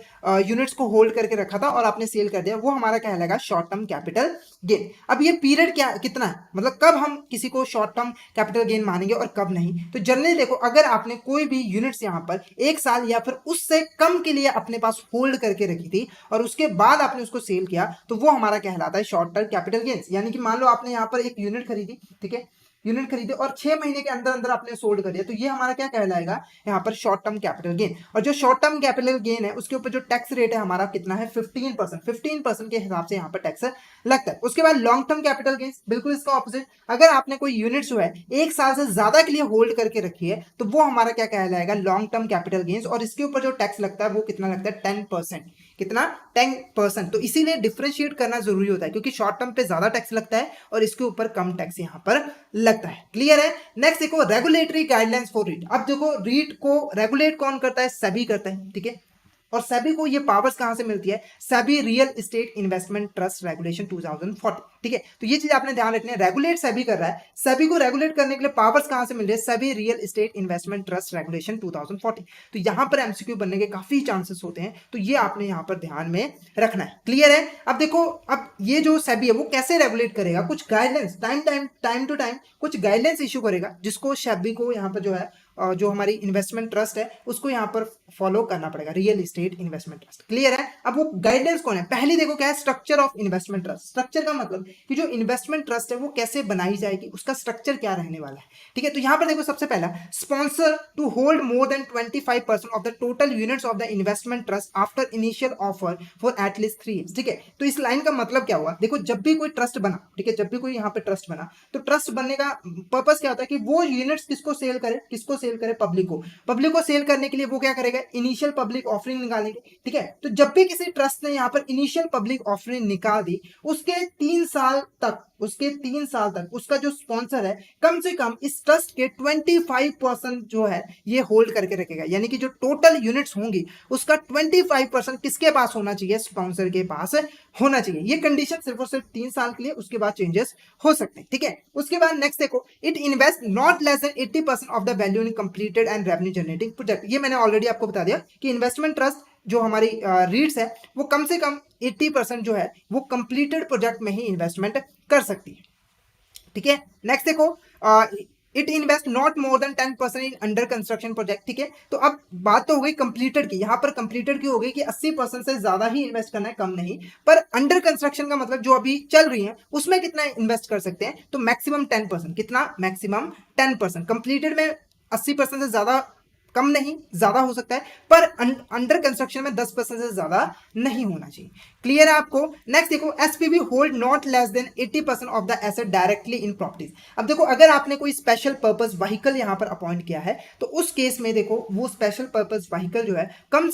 यूनिट्स को होल्ड करके रखा था और आपने सेल कर दिया, वो हमारा कहलाएगा शॉर्ट टर्म कैपिटल गेन। अब ये पीरियड क्या कितना है, मतलब कब हम किसी को शॉर्ट टर्म कैपिटल गेन मानेंगे और कब नहीं। तो जनरली देखो, अगर आपने कोई भी यूनिट्स यहाँ पर 1 साल या फिर उससे कम के लिए अपने पास होल्ड करके रखी थी और उसके बाद आपने उसको सेल किया, तो वो हमारा कहलाता है शॉर्ट टर्म कैपिटल गेन्स। यानी कि मान लो आपने यहाँ पर एक यूनिट खरीदी, ठीक है, यूनिट खरीदे और 6 महीने के अंदर अंदर आपने सोल्ड कर दिया, तो ये हमारा क्या कहलाएगा, यहाँ पर शॉर्ट टर्म कैपिटल गेन। और जो शॉर्ट टर्म कैपिटल गेन है उसके ऊपर जो टैक्स रेट है हमारा कितना है, 15%। 15% के हिसाब से यहाँ पर टैक्स लगता है। उसके बाद लॉन्ग टर्म कैपिटल गेन, बिल्कुल इसका ऑपोजिट। अगर आपने कोई यूनिट जो है 1 साल से ज्यादा के लिए होल्ड करके रखी है तो वो हमारा क्या कहलाएगा, लॉन्ग टर्म कैपिटल गेन्स। और इसके ऊपर जो टैक्स लगता है वो कितना लगता है, 10%। कितना, 10%। तो इसीलिए डिफरेंशिएट करना जरूरी होता है, क्योंकि शॉर्ट टर्म पे ज्यादा टैक्स लगता है और इसके ऊपर कम टैक्स यहाँ पर लगता है। क्लियर है? नेक्स्ट देखो, रेगुलेटरी गाइडलाइंस फॉर रीट। अब देखो, रीट को रेगुलेट कौन करता है, सेबी करता है, ठीक है। और सेबी को ये पावर्स कहां से मिलती है, SEBI real estate investment trust regulation 2040, ठीक है। तो ये चीज आपने ध्यान रखनी है, रेगुलेट सेबी कर रहा है। सेबी को रेगुलेट करने के लिए पावर्स कहां से मिल रही है, SEBI real estate investment trust regulation 2040। तो यहां पर एमसीक्यू बनने के काफी चांसेस होते हैं, तो ये आपने यहां पर ध्यान में रखना है। क्लियर है? अब देखो, अब ये जो सेबी है वो कैसे रेगुलेट करेगा, कुछ गाइडलाइंस टाइम टू टाइम कुछ गाइडलाइंस इशू करेगा, जिसको सेबी को यहाँ पर जो है जो हमारी इन्वेस्टमेंट ट्रस्ट है उसको यहाँ पर फॉलो करना पड़ेगा, real estate investment trust. Clear है? अब वो गाइडेंस कौन है, पहली देखो क्या है, structure of investment trust. Structure का मतलब कि जो इन्वेस्टमेंट ट्रस्ट है वो कैसे बनाई जाएगी, उसका स्ट्रक्चर क्या रहने वाला है, ठीक है। तो यहाँ पर देखो, सबसे पहला, sponsor to hold more than 25% of the total units of the investment trust after initial offer for at least 3 years, ठीक है। तो इस लाइन का मतलब क्या हुआ, देखो, जब भी कोई ट्रस्ट बना, ठीक है, जब भी कोई यहाँ पे ट्रस्ट बना, तो ट्रस्ट बनने का पर्पस क्या होता है कि वो यूनिट्स किसको सेल करे, पब्लिक को सेल करने के लिए वो क्या करेगा, इनिशियल पब्लिक ऑफरिंग निकालेंगे, ठीक है। तो जब भी किसी ट्रस्ट ने यहाँ पर इनिशियल पब्लिक ऑफरिंग निकाल दी, उसके 3 साल तक उसका जो स्पॉन्सर है कम से कम इस ट्रस्ट के 25% जो है ये होल्ड करके रखेगा। यानी कि जो टोटल यूनिट्स होंगी उसका 25% किसके पास होना चाहिए, स्पॉन्सर के पास होना चाहिए। ये कंडीशन सिर्फ और सिर्फ 3 साल के लिए, उसके बाद चेंजेस हो सकते हैं, ठीक है। उसके बाद नेक्स्ट देखो, it invest not less than 80% of the value in completed and revenue generating project. ये मैंने ऑलरेडी आपको बता दिया कि इन्वेस्टमेंट ट्रस्ट जो हमारी रीट्स है वो कम से कम 80% जो है वो कंप्लीटेड प्रोजेक्ट में ही इन्वेस्टमेंट कर सकती है, ठीक है। नेक्स्ट देखो, it invest not more than 10% in under construction project. ठीक है, तो अब बात तो हो गई कंप्लीटेड की, यहाँ पर कंप्लीटेड की हो गई कि 80% से ज्यादा ही इन्वेस्ट करना है, कम नहीं। पर अंडर कंस्ट्रक्शन का मतलब जो अभी चल रही है उसमें कितना इन्वेस्ट कर सकते हैं, तो मैक्सिमम 10%। कितना? मैक्सिमम 10%। कंप्लीटेड में 80% से ज्यादा कम नहीं, ज्यादा हो सकता है, पर अंडर कंस्ट्रक्शन में 10% से ज्यादा नहीं होना चाहिए। क्लियर है आपको? नेक्स्ट देखो, SPV hold not less than 80% of the asset directly in properties. अब देखो, अगर आपने कोई स्पेशल पर्पस व्हीकल यहां पर अपॉइंट किया है, तो उस केस में देखो वो स्पेशल पर्पस व्हीकल जो है कम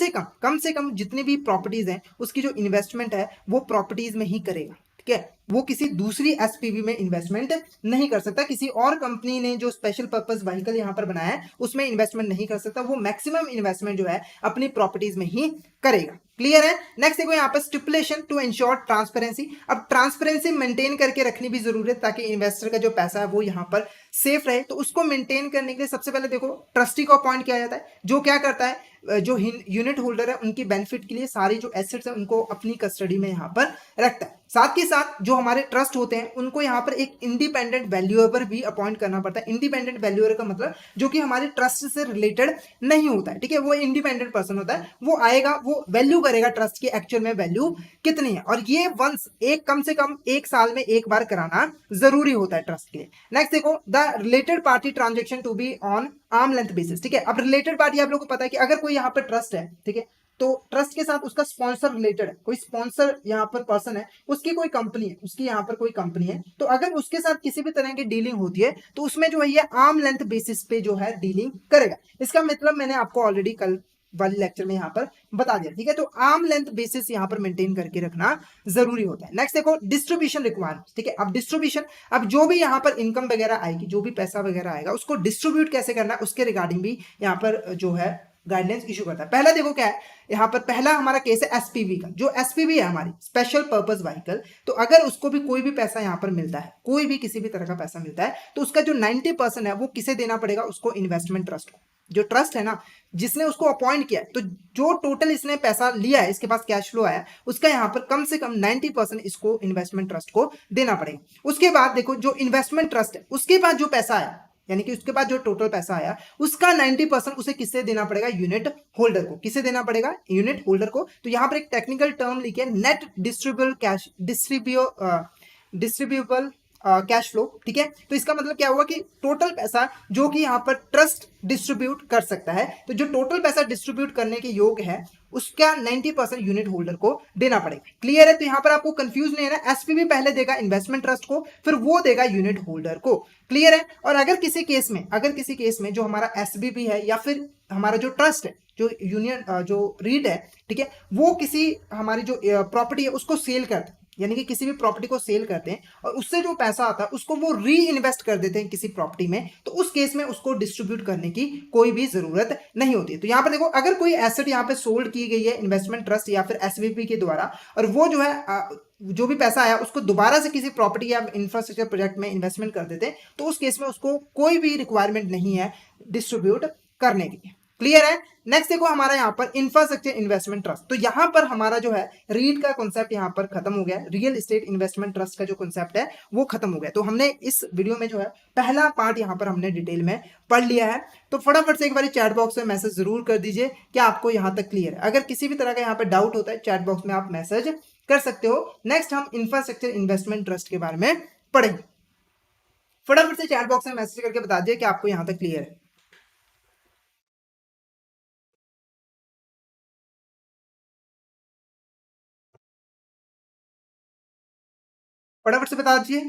से कम जितनी भी प्रॉपर्टीज हैं उसकी जो इन्वेस्टमेंट है वो प्रॉपर्टीज में ही करेगा। ठीक है, वो किसी दूसरी एसपीवी में इन्वेस्टमेंट नहीं कर सकता, किसी और कंपनी ने जो स्पेशल पर्पस व्हीकल यहां पर बनाया है उसमें इन्वेस्टमेंट नहीं कर सकता, वो मैक्सिमम इन्वेस्टमेंट जो है अपनी प्रॉपर्टीज में ही करेगा। क्लियर है? नेक्स्ट देखो यहाँ पर स्टिपुलेशन टू इंश्योर ट्रांसपेरेंसी। अब ट्रांसपेरेंसी मेंटेन करके रखनी भी जरूरी है ताकि इन्वेस्टर का जो पैसा है वो यहाँ पर सेफ रहे। तो उसको मेंटेन करने के लिए सबसे पहले देखो ट्रस्टी को अपॉइंट किया जाता है, जो क्या करता है, जो यूनिट होल्डर है उनकी बेनिफिट के लिए सारी जो एसेट्स है उनको अपनी कस्टडी में यहाँ पर रखता है। साथ ही साथ जो हमारे ट्रस्ट होते हैं उनको यहाँ पर एक इंडिपेंडेंट वैल्यूएबर भी अपॉइंट करना पड़ता है। इंडिपेंडेंट वैल्यूएबर का मतलब जो कि हमारे ट्रस्ट से रिलेटेड नहीं होता है। ठीक है, वो इंडिपेंडेंट पर्सन होता है, वो आएगा, वो वैल्यू करेगा ट्रस्ट की एक्चुअल में वैल्यू कितनी है, और ये वंस एक कम से कम एक साल में एक बार कराना जरूरी होता है ट्रस्ट के लिए। नेक्स्ट देखो, the related party transaction to be on arm length basis. ठीक है, अब रिलेटेड पार्टी आप लोगों को पता है कि अगर कोई यहाँ पर ट्रस्ट है, ठीक है, तो ट्रस्ट के साथ उसका स्पॉन्सर रिलेटेड है, कोई स्पॉन्सर यहाँ पर पर्सन है, उसकी कोई कंपनी है, उसकी यहाँ पर कोई कंपनी है, तो अगर उसके साथ किसी भी तरह की डीलिंग होती है तो उसमें जो है ये आर्म लेंथ बेसिस पे जो है डीलिंग करेगा। इसका मतलब मैंने आपको ऑलरेडी कल वाले लेक्चर में यहाँ पर बता दिया। ठीक है, तो आर्म लेंथ बेसिस यहाँ पर मेंटेन करके रखना जरूरी होता है। नेक्स्ट देखो डिस्ट्रीब्यूशन रिक्वायरमेंट। ठीक है, अब डिस्ट्रीब्यूशन, अब जो भी यहाँ पर इनकम वगैरह आएगी, जो भी पैसा वगैरह आएगा उसको डिस्ट्रीब्यूट कैसे करना है उसके रिगार्डिंग भी यहाँ पर जो है गाइडलाइंस इशू करता है। पहला देखो क्या है यहाँ पर, पहला हमारा केस है एसपीवी का। जो एसपीवी है हमारी स्पेशल पर्पस व्हीकल, तो अगर उसको भी कोई भी पैसा यहाँ पर मिलता है, कोई भी किसी भी तरह का पैसा मिलता है, तो उसका जो 90% है वो किसे देना पड़ेगा, उसको इन्वेस्टमेंट ट्रस्ट को। जो ट्रस्ट है ना जिसने उसको अपॉइंट किया है, तो जो टोटल इसने पैसा लिया है, इसके पास कैश फ्लो आया, उसका यहाँ पर कम से कम 90% इसको इन्वेस्टमेंट ट्रस्ट को देना पड़ेगा। उसके बाद देखो जो इन्वेस्टमेंट ट्रस्ट है उसके बाद जो पैसा आया, यानी कि उसके बाद जो टोटल पैसा आया उसका 90% उसे किससे देना पड़ेगा, यूनिट होल्डर को। किसे देना पड़ेगा, यूनिट होल्डर को। तो यहां पर एक टेक्निकल टर्म लिखे, नेट डिस्ट्रीब्यूबल कैश, डिस्ट्रीब्यूबल कैश फ्लो। ठीक है, तो इसका मतलब क्या हुआ कि टोटल पैसा जो कि यहाँ पर ट्रस्ट डिस्ट्रीब्यूट कर सकता है, तो जो टोटल पैसा डिस्ट्रीब्यूट करने के योग है उसका 90% यूनिट होल्डर को देना पड़ेगा। क्लियर है? तो यहाँ पर आपको कंफ्यूज नहीं है ना, एसपीवी पहले देगा इन्वेस्टमेंट ट्रस्ट को, फिर वो देगा यूनिट होल्डर को। क्लियर है? और अगर किसी केस में जो हमारा एसबीपी है या फिर हमारा जो ट्रस्ट है, जो यूनियन जो रीट है, ठीक है, वो किसी हमारी जो प्रॉपर्टी है उसको सेल करता है, यानी कि किसी भी प्रॉपर्टी को सेल करते हैं और उससे जो पैसा आता है उसको वो री इन्वेस्ट कर देते हैं किसी प्रॉपर्टी में, तो उस केस में उसको डिस्ट्रीब्यूट करने की कोई भी जरूरत नहीं होती। तो यहाँ पर देखो अगर कोई एसेट यहाँ पे सोल्ड की गई है इन्वेस्टमेंट ट्रस्ट या फिर एसवीपी के द्वारा, और वो जो है जो भी पैसा आया उसको दोबारा से किसी प्रॉपर्टी या इंफ्रास्ट्रक्चर प्रोजेक्ट में इन्वेस्टमेंट कर देते हैं, तो उस केस में उसको कोई भी रिक्वायरमेंट नहीं है डिस्ट्रीब्यूट करने की। क्लियर है? नेक्स्ट देखो हमारा यहाँ पर इंफ्रास्ट्रक्चर इन्वेस्टमेंट ट्रस्ट। तो यहाँ पर हमारा जो है रीट का कॉन्सेप्ट यहाँ पर खत्म हो गया है, रियल एस्टेट इन्वेस्टमेंट ट्रस्ट का जो कॉन्सेप्ट है वो खत्म हो गया। तो हमने इस वीडियो में जो है पहला पार्ट यहाँ पर हमने डिटेल में पढ़ लिया है। तो फटाफट से एक बार चैट बॉक्स में मैसेज जरूर कर दीजिए कि आपको यहाँ तक क्लियर है। अगर किसी भी तरह का यहाँ पर डाउट होता है चैट बॉक्स में आप मैसेज कर सकते हो। नेक्स्ट हम इंफ्रास्ट्रक्चर इन्वेस्टमेंट ट्रस्ट के बारे में पढ़ेंगे। फटाफट से चैट बॉक्स में मैसेज करके बता दिए कि आपको यहाँ तक क्लियर है। फटाफट से बता दीजिए।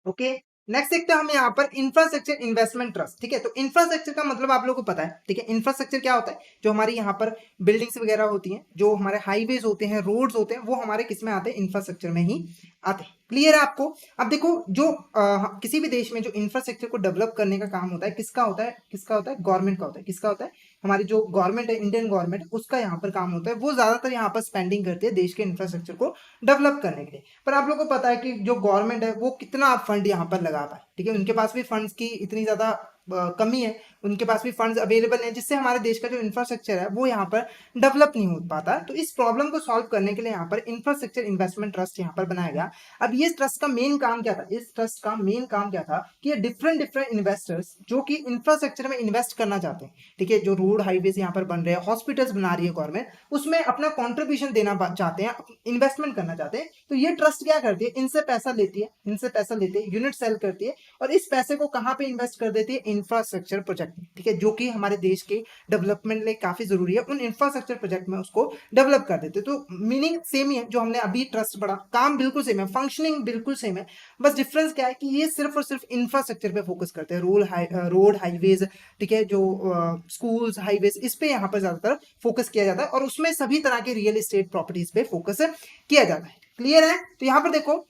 ओके, नेक्स्ट देखते हैं हम यहाँ पर इंफ्रास्ट्रक्चर इन्वेस्टमेंट ट्रस्ट। ठीक है, तो इंफ्रास्ट्रक्चर का मतलब आप लोगों को पता है। ठीक है, इंफ्रास्ट्रक्चर क्या होता है, जो हमारी यहाँ पर बिल्डिंग्स वगैरह होती हैं, जो हमारे हाईवेज होते हैं, रोड्स होते हैं, वो हमारे किस में आते हैं, इंफ्रास्ट्रक्चर में ही आते हैं। क्लियर है आपको? अब देखो जो किसी भी देश में जो इंफ्रास्ट्रक्चर को डेवलप करने का काम होता है किसका होता है, गवर्नमेंट का होता है। किसका होता है? हमारी जो गवर्नमेंट है, इंडियन गवर्नमेंट, उसका यहाँ पर काम होता है। वो ज्यादातर यहाँ पर स्पेंडिंग करती है देश के इंफ्रास्ट्रक्चर को डेवलप करने के लिए। पर आप लोगों को पता है कि जो गवर्नमेंट है वो कितना फंड यहाँ पर लगा पाए। ठीक है, उनके पास भी फंड्स की इतनी ज्यादा कमी है, उनके पास भी फंड्स अवेलेबल हैं, जिससे हमारे देश का जो इंफ्रास्ट्रक्चर है वो यहाँ पर डेवलप नहीं हो पाता। तो इस प्रॉब्लम को सॉल्व करने के लिए यहाँ पर इंफ्रास्ट्रक्चर इन्वेस्टमेंट ट्रस्ट यहाँ पर बनाया गया। अब ये ट्रस्ट का मेन काम क्या था, इस ट्रस्ट का मेन काम क्या था कि डिफरेंट डिफरेंट इन्वेस्टर्स जो कि इंफ्रास्ट्रक्चर में इन्वेस्ट करना चाहते हैं, ठीक है, जो रोड हाईवेज यहाँ पर बन रहे हैं, हॉस्पिटल्स बना रही है गवर्नमेंट, उसमें अपना कॉन्ट्रीब्यूशन देना चाहते हैं, इन्वेस्टमेंट करना चाहते हैं, तो ये ट्रस्ट क्या करती है, इनसे पैसा लेती है, इनसे पैसा लेते हैं, यूनिट सेल करती है और इस पैसे को कहाँ पे इन्वेस्ट कर देती है, इंफ्रास्ट्रक्चर प्रोजेक्ट में, ठीक है, जो कि हमारे देश के डेवलपमेंट लिए काफी जरूरी है, उन इंफ्रास्ट्रक्चर प्रोजेक्ट में उसको डेवलप कर देते हैं। तो मीनिंग सेम ही है जो हमने अभी ट्रस्ट पढ़ा, काम बिल्कुल सेम है, फंक्शनिंग बिल्कुल सेम है, बस डिफरेंस क्या है कि ये सिर्फ और सिर्फ इंफ्रास्ट्रक्चर पे फोकस करते हैं, रोड हाईवेज, ठीक है, जो स्कूल्स हाईवेज, इस पे यहाँ पर ज्यादातर फोकस किया जाता है और उसमें सभी तरह के रियल एस्टेट प्रॉपर्टीज पे फोकस किया जाता है। क्लियर है? तो यहाँ पर देखो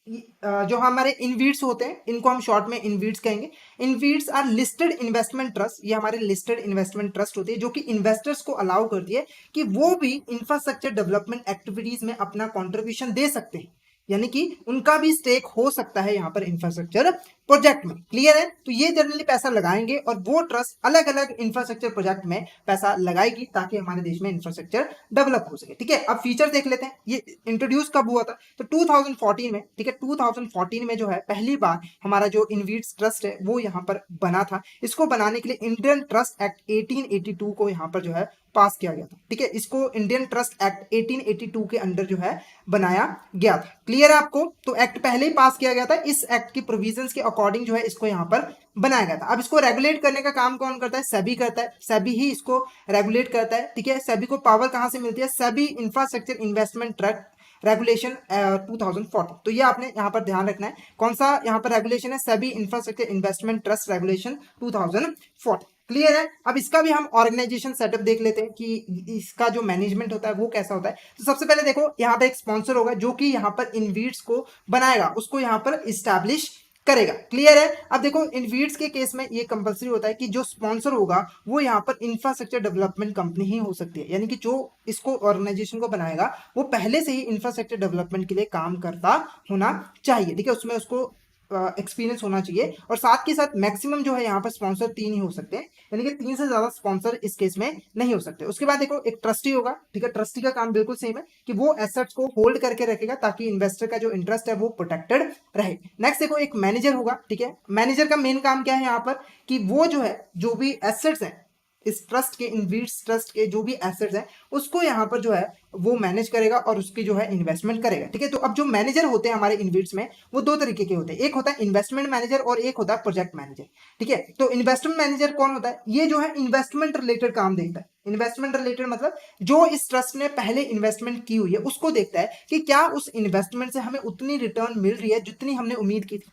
जो हमारे इनवीट्स होते हैं, इनको हम शॉर्ट में इनवीट्स कहेंगे। इनवीट्स आर लिस्टेड इन्वेस्टमेंट ट्रस्ट, ये हमारे लिस्टेड इन्वेस्टमेंट ट्रस्ट होती है जो कि इन्वेस्टर्स को अलाउ करती है कि वो भी इंफ्रास्ट्रक्चर डेवलपमेंट एक्टिविटीज में अपना कॉन्ट्रीब्यूशन दे सकते हैं, यानी कि उनका भी स्टेक हो सकता है यहाँ पर इंफ्रास्ट्रक्चर प्रोजेक्ट में। क्लियर है? तो ये जनरली पैसा लगाएंगे और वो ट्रस्ट अलग अलग इंफ्रास्ट्रक्चर प्रोजेक्ट में पैसा लगाएगी ताकि हमारे देश में इंफ्रास्ट्रक्चर डेवलप हो सके। ठीक है, अब फीचर देख लेते हैं, ये इंट्रोड्यूस कब हुआ था, तो 2014 में, ठीक है, 2014 में जो है पहली बार हमारा जो इनवीट्स ट्रस्ट है वो यहाँ पर बना था। इसको बनाने के लिए इंडियन ट्रस्ट एक्ट 1882 को यहाँ पर जो है पास किया गया था। ठीक है, इसको इंडियन ट्रस्ट एक्ट 1882 के अंडर जो है बनाया गया था। क्लियर है आपको? तो एक्ट पहले ही पास किया गया था, इस एक्ट की प्रोविजंस के अकॉर्डिंग जो है इसको यहाँ पर बनाया गया था। अब इसको रेगुलेट करने का काम कौन करता है? सेबी करता है, सेबी ही इसको रेगुलेट करता है। ठीक है, सेबी को पावर कहां से मिलती है? SEBI infrastructure investment trust regulation 2014। तो ये आपने यहाँ पर ध्यान रखना है, कौन सा यहाँ पर रेगुलेशन है? SEBI infrastructure investment trust regulation 2014। Clear है? अब इसका भी हम ऑर्गेनाइजेशन सेटअप देख लेते हैं कि इसका जो मैनेजमेंट होता है वो कैसा होता है। तो सबसे पहले देखो, यहाँ पे एक स्पॉन्सर होगा जो कि यहाँ पर इनवीट्स को बनाएगा, उसको यहाँ पर इस्टेब्लिश करेगा। क्लियर है? अब देखो, इनवीट्स के केस में ये कंपलसरी होता है कि जो स्पॉन्सर होगा वो यहाँ पर इंफ्रास्ट्रक्चर डेवलपमेंट कंपनी ही हो सकती है, यानी कि जो इसको ऑर्गेनाइजेशन को बनाएगा वो पहले से ही इंफ्रास्ट्रक्चर डेवलपमेंट के लिए काम करता होना चाहिए। ठीक है, उसमें उसको एक्सपीरियंस होना चाहिए और साथ के साथ मैक्सिमम जो है यहाँ पर स्पॉन्सर 3 ही हो सकते हैं, यानी कि 3 से ज्यादा स्पॉन्सर इस केस में नहीं हो सकते। उसके बाद देखो, एक ट्रस्टी होगा। ठीक है, ट्रस्टी का काम बिल्कुल सेम है कि वो एसेट्स को होल्ड करके रखेगा ताकि इन्वेस्टर का जो इंटरेस्ट है वो प्रोटेक्टेड रहे। नेक्स्ट देखो, एक मैनेजर होगा। ठीक है, मैनेजर का मेन काम क्या है यहाँ पर कि वो जो है जो भी एसेट्स हैं इस ट्रस्ट के, इनवीट्स ट्रस्ट के जो भी एसेट्स हैं उसको यहाँ पर जो है वो मैनेज करेगा और उसकी जो है इन्वेस्टमेंट करेगा। ठीक है, तो अब जो मैनेजर होते हैं हमारे इनवीट्स में वो 2 तरीके के होते हैं, एक होता है इन्वेस्टमेंट मैनेजर और एक होता है प्रोजेक्ट मैनेजर। ठीक है, तो इन्वेस्टमेंट मैनेजर कौन होता है? ये जो है इन्वेस्टमेंट रिलेटेड काम देखता है। इन्वेस्टमेंट रिलेटेड मतलब जो इस ट्रस्ट ने पहले इन्वेस्टमेंट की हुई है उसको देखता है कि क्या उस इन्वेस्टमेंट से हमें उतनी रिटर्न मिल रही है जितनी हमने उम्मीद की थी।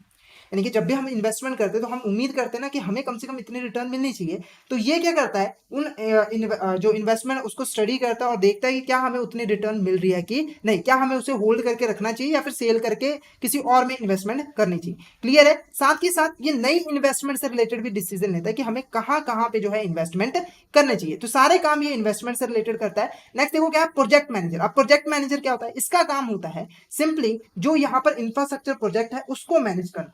यानी कि जब भी हम इन्वेस्टमेंट करते हैं तो हम उम्मीद करते हैं ना कि हमें कम से कम इतनी रिटर्न मिलनी चाहिए। तो ये क्या करता है, जो इन्वेस्टमेंट उसको स्टडी करता है और देखता है कि क्या हमें उतनी रिटर्न मिल रही है कि नहीं, क्या हमें उसे होल्ड करके रखना चाहिए या फिर सेल करके किसी और में इन्वेस्टमेंट करनी चाहिए। क्लियर है? साथ ही साथ ये नई इन्वेस्टमेंट से रिलेटेड भी डिसीजन लेता है कि हमें कहाँ कहाँ पे जो है इन्वेस्टमेंट करने चाहिए। तो सारे काम ये इन्वेस्टमेंट से रिलेटेड करता है। नेक्स्ट देखो क्या है, प्रोजेक्ट मैनेजर। अब प्रोजेक्ट मैनेजर क्या होता है? इसका काम होता है सिंपली जो यहाँ पर इंफ्रास्ट्रक्चर प्रोजेक्ट है उसको मैनेज करना।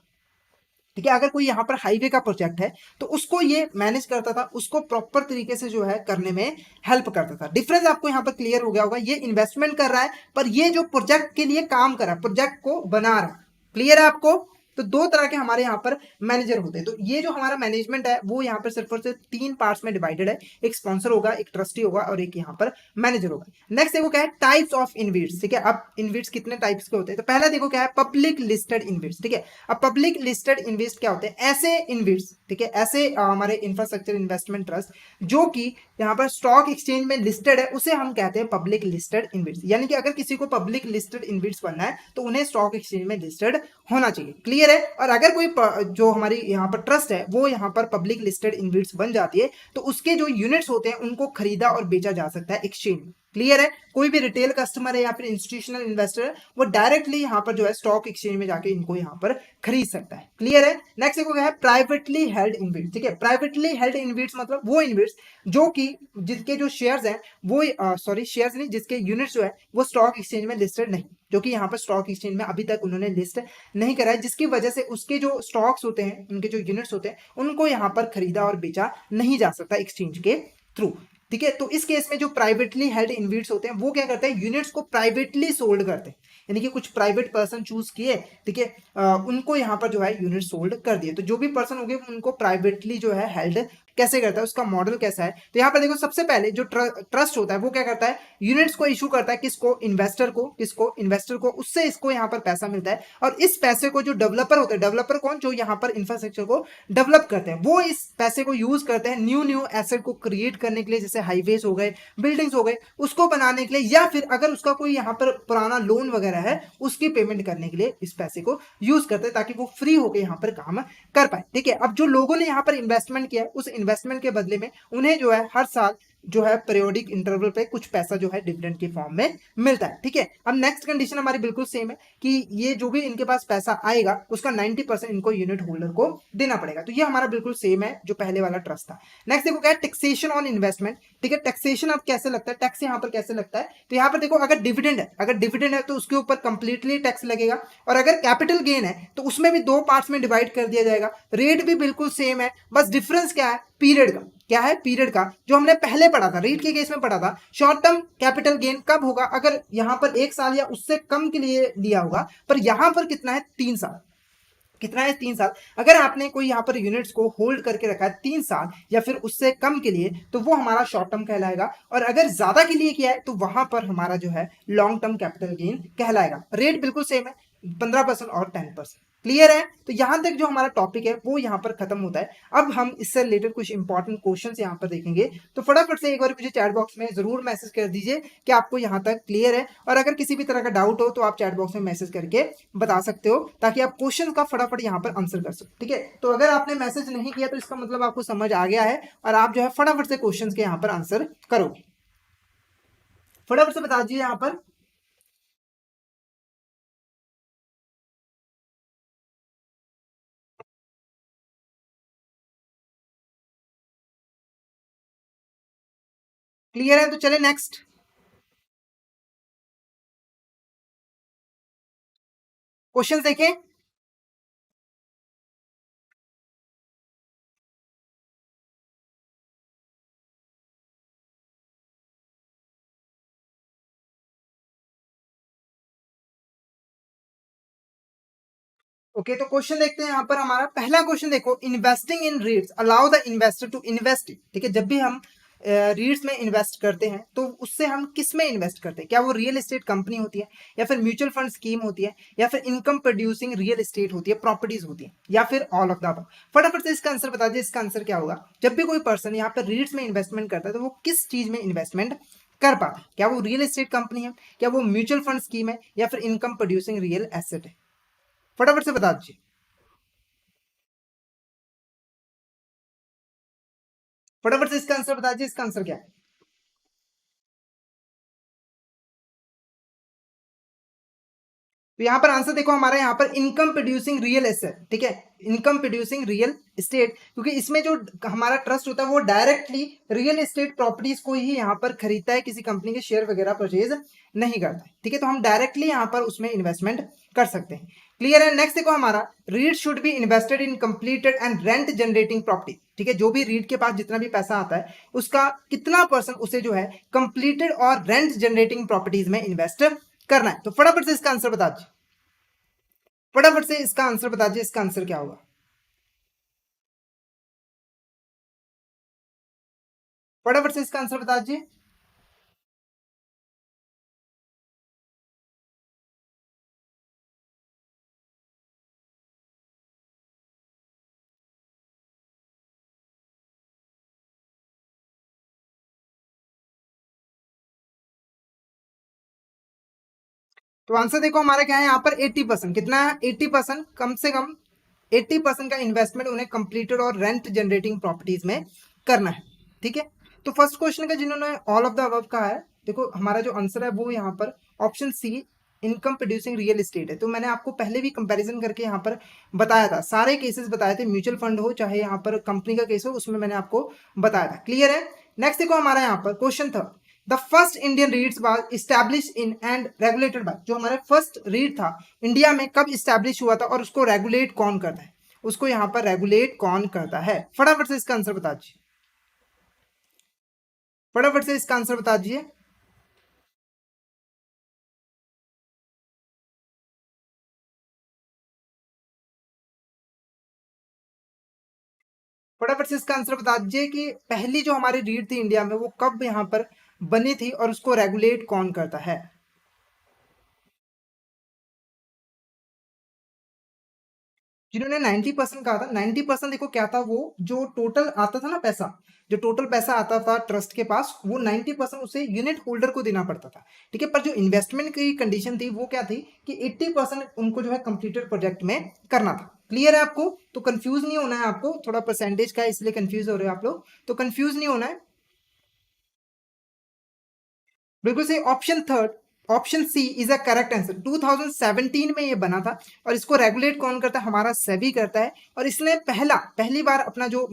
ठीक है, अगर कोई यहाँ पर हाईवे का प्रोजेक्ट है तो उसको ये मैनेज करता था, उसको प्रॉपर तरीके से जो है करने में हेल्प करता था। डिफरेंस आपको यहाँ पर क्लियर हो गया होगा, ये इन्वेस्टमेंट कर रहा है पर ये जो प्रोजेक्ट के लिए काम कर रहा है, प्रोजेक्ट को बना रहा है। क्लियर है आपको? तो 2 तरह के हमारे यहाँ पर मैनेजर होते हैं। तो ये जो हमारा मैनेजमेंट है वो यहाँ पर सिर्फ और सिर्फ 3 पार्ट्स में डिवाइडेड है, एक स्पॉन्सर होगा, एक ट्रस्टी होगा और एक यहाँ पर मैनेजर होगा। नेक्स्ट देखो क्या है, टाइप्स ऑफ इनवीट्स। ठीक है, अब इनवीट्स कितने टाइप्स के होते हैं? तो पहला देखो क्या है, पब्लिक लिस्टेड इनवीट्स। ठीक है, अब पब्लिक लिस्टेड इन्वेस्ट क्या होते हैं? ऐसे इनवीट्स, ठीक है, ऐसे हमारे इंफ्रास्ट्रक्चर इन्वेस्टमेंट ट्रस्ट जो कि यहाँ पर स्टॉक एक्सचेंज में लिस्टेड है उसे हम कहते हैं पब्लिक लिस्टेड इनवीट्स। यानी कि अगर किसी को पब्लिक लिस्टेड इनवीट्स बनना है तो उन्हें स्टॉक एक्सचेंज में लिस्टेड होना चाहिए। क्लियर है? और अगर कोई जो हमारी यहाँ पर ट्रस्ट है वो यहाँ पर पब्लिक लिस्टेड इनवीट्स बन जाती है तो उसके जो यूनिट्स होते हैं उनको खरीदा और बेचा जा सकता है एक्सचेंज में। क्लियर है? कोई भी रिटेल कस्टमर है या फिर इंस्टीट्यूशनल इन्वेस्टर है, वो डायरेक्टली यहाँ पर जो है स्टॉक एक्सचेंज में जाके इनको यहाँ पर खरीद सकता है। क्लियर है? नेक्स्ट देखो क्या है, प्राइवेटली हेल्ड इनविट्स। ठीक है, प्राइवेटली हेल्ड इनविट्स मतलब वो इनविट्स जो कि जिसके जो शेयर्स हैं वो सॉरी शेयर्स नहीं, जिसके यूनिट्स जो है वो स्टॉक एक्सचेंज में लिस्टेड नहीं, जो कि यहाँ पर स्टॉक एक्सचेंज में अभी तक उन्होंने लिस्ट नहीं करा है, जिसकी वजह से उसके जो स्टॉक्स होते हैं, उनके जो यूनिट्स होते हैं, उनको यहाँ पर खरीदा और बेचा नहीं जा सकता एक्सचेंज के थ्रू। ठीक है, तो इस केस में जो प्राइवेटली हेल्ड इनविट्स होते हैं वो क्या करते हैं, यूनिट्स को प्राइवेटली सोल्ड करते हैं, यानी कि कुछ प्राइवेट पर्सन चूज किए, ठीक है, उनको यहाँ पर जो है यूनिट सोल्ड कर दिए। तो जो भी पर्सन होंगे उनको प्राइवेटली जो है हेल्ड कैसे करता है, उसका मॉडल कैसा है, तो यहाँ पर देखो सबसे पहले जो ट्रस्ट होता है वो क्या करता है, यूनिट्स को इशू करता है, किसको, इन्वेस्टर को, किसको, इन्वेस्टर को, उससे इसको यहाँ पर पैसा मिलता है, और इस पैसे को जो डेवलपर होते हैं, डेवलपर कौन, जो यहाँ पर इंफ्रास्ट्रक्चर को डेवलप करते हैं, वो इस पैसे को यूज करते हैं न्यू एसेट को क्रिएट करने के लिए, जैसे हाईवेज हो गए, बिल्डिंग्स हो गए, उसको बनाने के लिए, या फिर अगर उसका कोई यहाँ पर पुराना लोन वगैरह है उसकी पेमेंट करने के लिए इस पैसे को यूज करते हैं, ताकि वो फ्री होकर यहाँ पर काम कर पाए। ठीक है, अब जो लोगों ने यहाँ पर इन्वेस्टमेंट किया उस इन्वेस्टमेंट के बदले में उन्हें जो है हर साल जो है पीरियोडिक इंटरवल पे कुछ पैसा जो है डिविडेंड के फॉर्म में मिलता है। ठीक है, अब नेक्स्ट कंडीशन हमारी बिल्कुल सेम है कि ये जो भी इनके पास पैसा आएगा उसका 90% इनको यूनिट होल्डर को देना पड़ेगा। तो ये हमारा बिल्कुल सेम है जो पहले वाला ट्रस्ट था। नेक्स्ट देखो क्या है, टैक्सेशन ऑन इन्वेस्टमेंट। ठीक है, टैक्सेशन अब कैसे लगता है, टैक्स यहाँ पर कैसे लगता है, तो यहाँ पर देखो अगर डिविडेंड है तो उसके ऊपर कंप्लीटली टैक्स लगेगा, और अगर कैपिटल गेन है तो उसमें भी दो पार्ट्स में डिवाइड कर दिया जाएगा। रेट भी बिल्कुल सेम है, बस डिफरेंस क्या है, पीरियड का। क्या है, पीरियड का, जो हमने पहले पढ़ा था, रीट के केस में पढ़ा था, शॉर्ट टर्म कैपिटल गेन कब होगा, अगर यहां पर 1 साल या उससे कम के लिए लिया होगा, पर यहां पर कितना है, 3 साल। कितना है, 3 साल। अगर आपने कोई यहाँ पर यूनिट्स को होल्ड करके रखा है 3 साल या फिर उससे कम के लिए, तो वो हमारा शॉर्ट टर्म कहलाएगा, और अगर ज्यादा के लिए किया है तो वहां पर हमारा जो है लॉन्ग टर्म कैपिटल गेन कहलाएगा। रेट बिल्कुल सेम है, 15% और 10%। क्लियर है? तो यहां तक जो हमारा टॉपिक है वो यहाँ पर खत्म होता है। अब हम इससे रिलेटेड कुछ इंपॉर्टेंट क्वेश्चंस यहाँ पर देखेंगे, तो फटाफट से एक बार मुझे चैट बॉक्स में जरूर मैसेज कर दीजिए कि आपको यहाँ तक क्लियर है, और अगर किसी भी तरह का डाउट हो तो आप चैट बॉक्स में मैसेज करके बता सकते हो, ताकि आप क्वेश्चन का फटाफट यहाँ पर आंसर कर सको। ठीक है, तो अगर आपने मैसेज नहीं किया तो इसका मतलब आपको समझ आ गया है, और आप जो है फटाफट से क्वेश्चन के यहाँ पर आंसर करोगे। फटाफट से बता दीजिए यहाँ पर। क्लियर है? तो चले नेक्स्ट क्वेश्चन देखें। ओके, तो क्वेश्चन देखते हैं यहाँ पर। हमारा पहला क्वेश्चन देखो, investing in REITs allow the investor to invest. ठीक है, जब भी हम रीट्स में इन्वेस्ट करते हैं तो उससे हम किस में इन्वेस्ट करते हैं, क्या वो रियल एस्टेट कंपनी होती है, या फिर म्यूचुअल फंड स्कीम होती है, या फिर इनकम प्रोड्यूसिंग रियल एस्टेट होती है, प्रॉपर्टीज होती है, या फिर ऑल ऑफ द अबव। फटाफट से इसका आंसर बता दीजिए। इसका आंसर क्या होगा, जब भी कोई पर्सन यहाँ पर रीट्स में इन्वेस्टमेंट करता है तो वो किस चीज में इन्वेस्टमेंट कर पाता है, क्या वो रियल एस्टेट कंपनी है, क्या वो म्यूचुअल फंड स्कीम है, या फिर इनकम प्रोड्यूसिंग रियल एसेट है। फटाफट से बता दीजिए। फटाफट से इसका आंसर बता दीजिए। इसका आंसर क्या है? तो यहाँ पर आंसर देखो हमारा, यहाँ पर इनकम प्रोड्यूसिंग रियल एसेट। ठीक है, इनकम प्रोड्यूसिंग रियल एस्टेट, क्योंकि इसमें जो हमारा ट्रस्ट होता है वो डायरेक्टली रियल एस्टेट प्रॉपर्टीज को ही यहाँ पर खरीदता है, किसी कंपनी के शेयर वगैरह परचेज नहीं करता है। ठीक है, तो हम डायरेक्टली यहाँ पर उसमें इन्वेस्टमेंट कर सकते हैं। क्लियर है? नेक्स्ट देखो हमारा, read should be invested in completed and rent generating property. ठीक है, जो भी रीड के पास जितना भी पैसा आता है उसका कितना परसेंट उसे जो है कंप्लीटेड और रेंट जनरेटिंग प्रॉपर्टीज में इन्वेस्ट करना है। तो फटाफट से इसका आंसर बता दीजिए। फटाफट से इसका आंसर बता दीजिए। इसका आंसर क्या होगा? फटाफट से इसका आंसर बता दीजिए। तो आंसर देखो हमारा क्या है, यहाँ पर 80%। कितना है? 80%, कम से कम 80% का इन्वेस्टमेंट उन्हें कंप्लीटेड और रेंट जनरेटिंग प्रॉपर्टीज में करना है। ठीक है, तो फर्स्ट क्वेश्चन का जिन्होंने ऑल ऑफ द अबव कहा है देखो हमारा जो आंसर है वो यहाँ पर option C income producing real estate है। तो मैंने आपको पहले भी कंपैरिजन करके यहाँ पर बताया था, सारे केसेस बताए थे, म्यूचुअल फंड हो चाहे यहाँ पर कंपनी का केस हो, उसमें मैंने आपको बताया था। क्लियर है। नेक्स्ट देखो हमारा यहाँ पर क्वेश्चन था, the first Indian रीट्स was establish in and regulated by. जो हमारा फर्स्ट रीट था इंडिया में कब इस्टेब्लिश हुआ था और उसको रेगुलेट कौन करता है, उसको यहाँ पर रेगुलेट कौन करता है? फटाफट से इसका आंसर बता दीजिए, फटाफट से इसका आंसर बता दीजिए। फटाफट से इसका आंसर बता दीजिए कि पहली जो हमारी रीड थी इंडिया में वो कब यहाँ पर बनी थी और उसको रेगुलेट कौन करता है? जिन्होंने 90% कहा था, 90% देखो क्या था, वो जो टोटल आता था ना पैसा, जो टोटल पैसा आता था ट्रस्ट के पास, वो 90% उसे यूनिट होल्डर को देना पड़ता था। ठीक है, पर जो इन्वेस्टमेंट की कंडीशन थी वो क्या थी कि 80% उनको जो है कंप्लीटेड प्रोजेक्ट में करना था। क्लियर है आपको? तो कंफ्यूज नहीं होना है आपको, थोड़ा परसेंटेज का है इसलिए कंफ्यूज हो रहे हो आप लोग, तो कंफ्यूज नहीं होना है। बिल्कुल सही, option third, option C is a correct answer. 2017 में ये बना था और इसको रेगुलेट कौन करता है? हमारा सेबी करता है। और इसने पहली बार अपना जो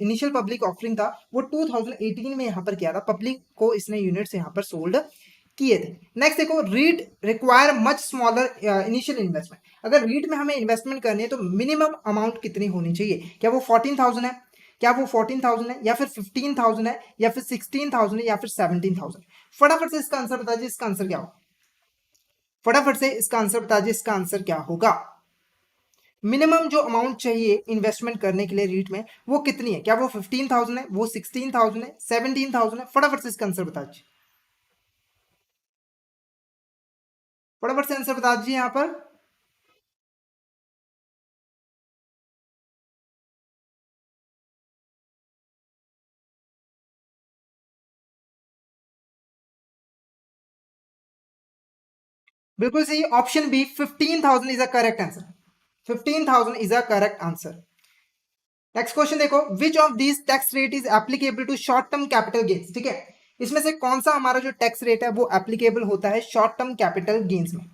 इनिशियल पब्लिक ऑफरिंग था वो 2018 में यहाँ पर किया था, पब्लिक को इसने यूनिट्स यहाँ पर सोल्ड किए थे। नेक्स्ट देखो, REIT require much smaller initial investment. अगर रीट में हमें इन्वेस्टमेंट करनी है तो मिनिमम अमाउंट कितनी होनी चाहिए? क्या वो 14,000 है, क्या वो 14,000 है, या फिर 15,000 है, या फिर 16,000 है, या फिर 17,000? फटाफट से इसका आंसर बता दीजिए, इसका आंसर क्या होगा? फटाफट से इसका आंसर बता दीजिए, इसका आंसर क्या होगा? मिनिमम जो अमाउंट चाहिए इन्वेस्टमेंट करने के लिए रीट में वो कितनी है? क्या वो 15,000 है, वो 16,000 है, 17,000 है? फटाफट से इसका आंसर बता दीजिए, फटाफट से आंसर बता दीजिए यहां पर। बिल्कुल सही, option B 15,000 is a correct answer. 15,000 is a correct answer. Next question देखो, which of this tax rate is applicable to short term capital gains? ठीक है, इसमें से कौन सा हमारा जो टैक्स रेट है वो एप्लीकेबल होता है शॉर्ट टर्म कैपिटल गेन्स में?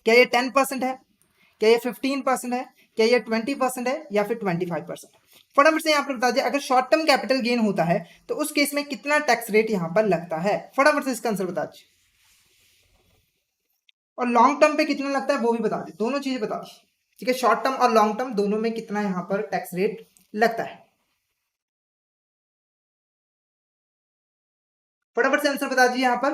क्या ये 10% है, क्या ये 15% है, क्या ये 20% है, या फिर 25%? फटाफट से यहाँ पर बता दिया, अगर शॉर्ट टर्म कैपिटल गेन होता है तो उस केस में कितना टैक्स रेट यहाँ पर लगता है? फटाफट से इसका आंसर बता दीजिए, और लॉन्ग टर्म पे कितना लगता है वो भी बता दीजिए, दोनों चीजें बता दीजिए। ठीक है, शॉर्ट टर्म और लॉन्ग टर्म दोनों में कितना यहाँ पर टैक्स रेट लगता है? फटाफट से आंसर बता दीजिए यहाँ पर।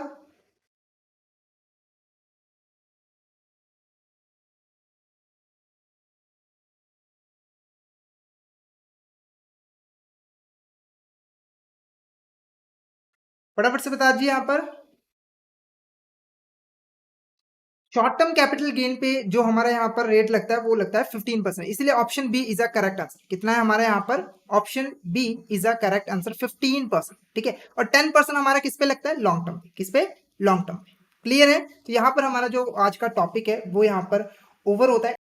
फटाफट से बता दीजिए यहाँ पर। शॉर्ट टर्म कैपिटल गेन पे जो हमारा यहाँ पर रेट लगता है वो लगता है 15%, इसलिए option B is a correct answer. कितना है हमारे यहाँ पर? Option B is a correct answer, 15%। ठीक है, और 10% हमारा किस पे लगता है? लॉन्ग टर्म पे। किस पे? लॉन्ग टर्म पे। क्लियर है? तो यहाँ पर हमारा जो आज का टॉपिक है वो यहाँ पर ओवर होता है।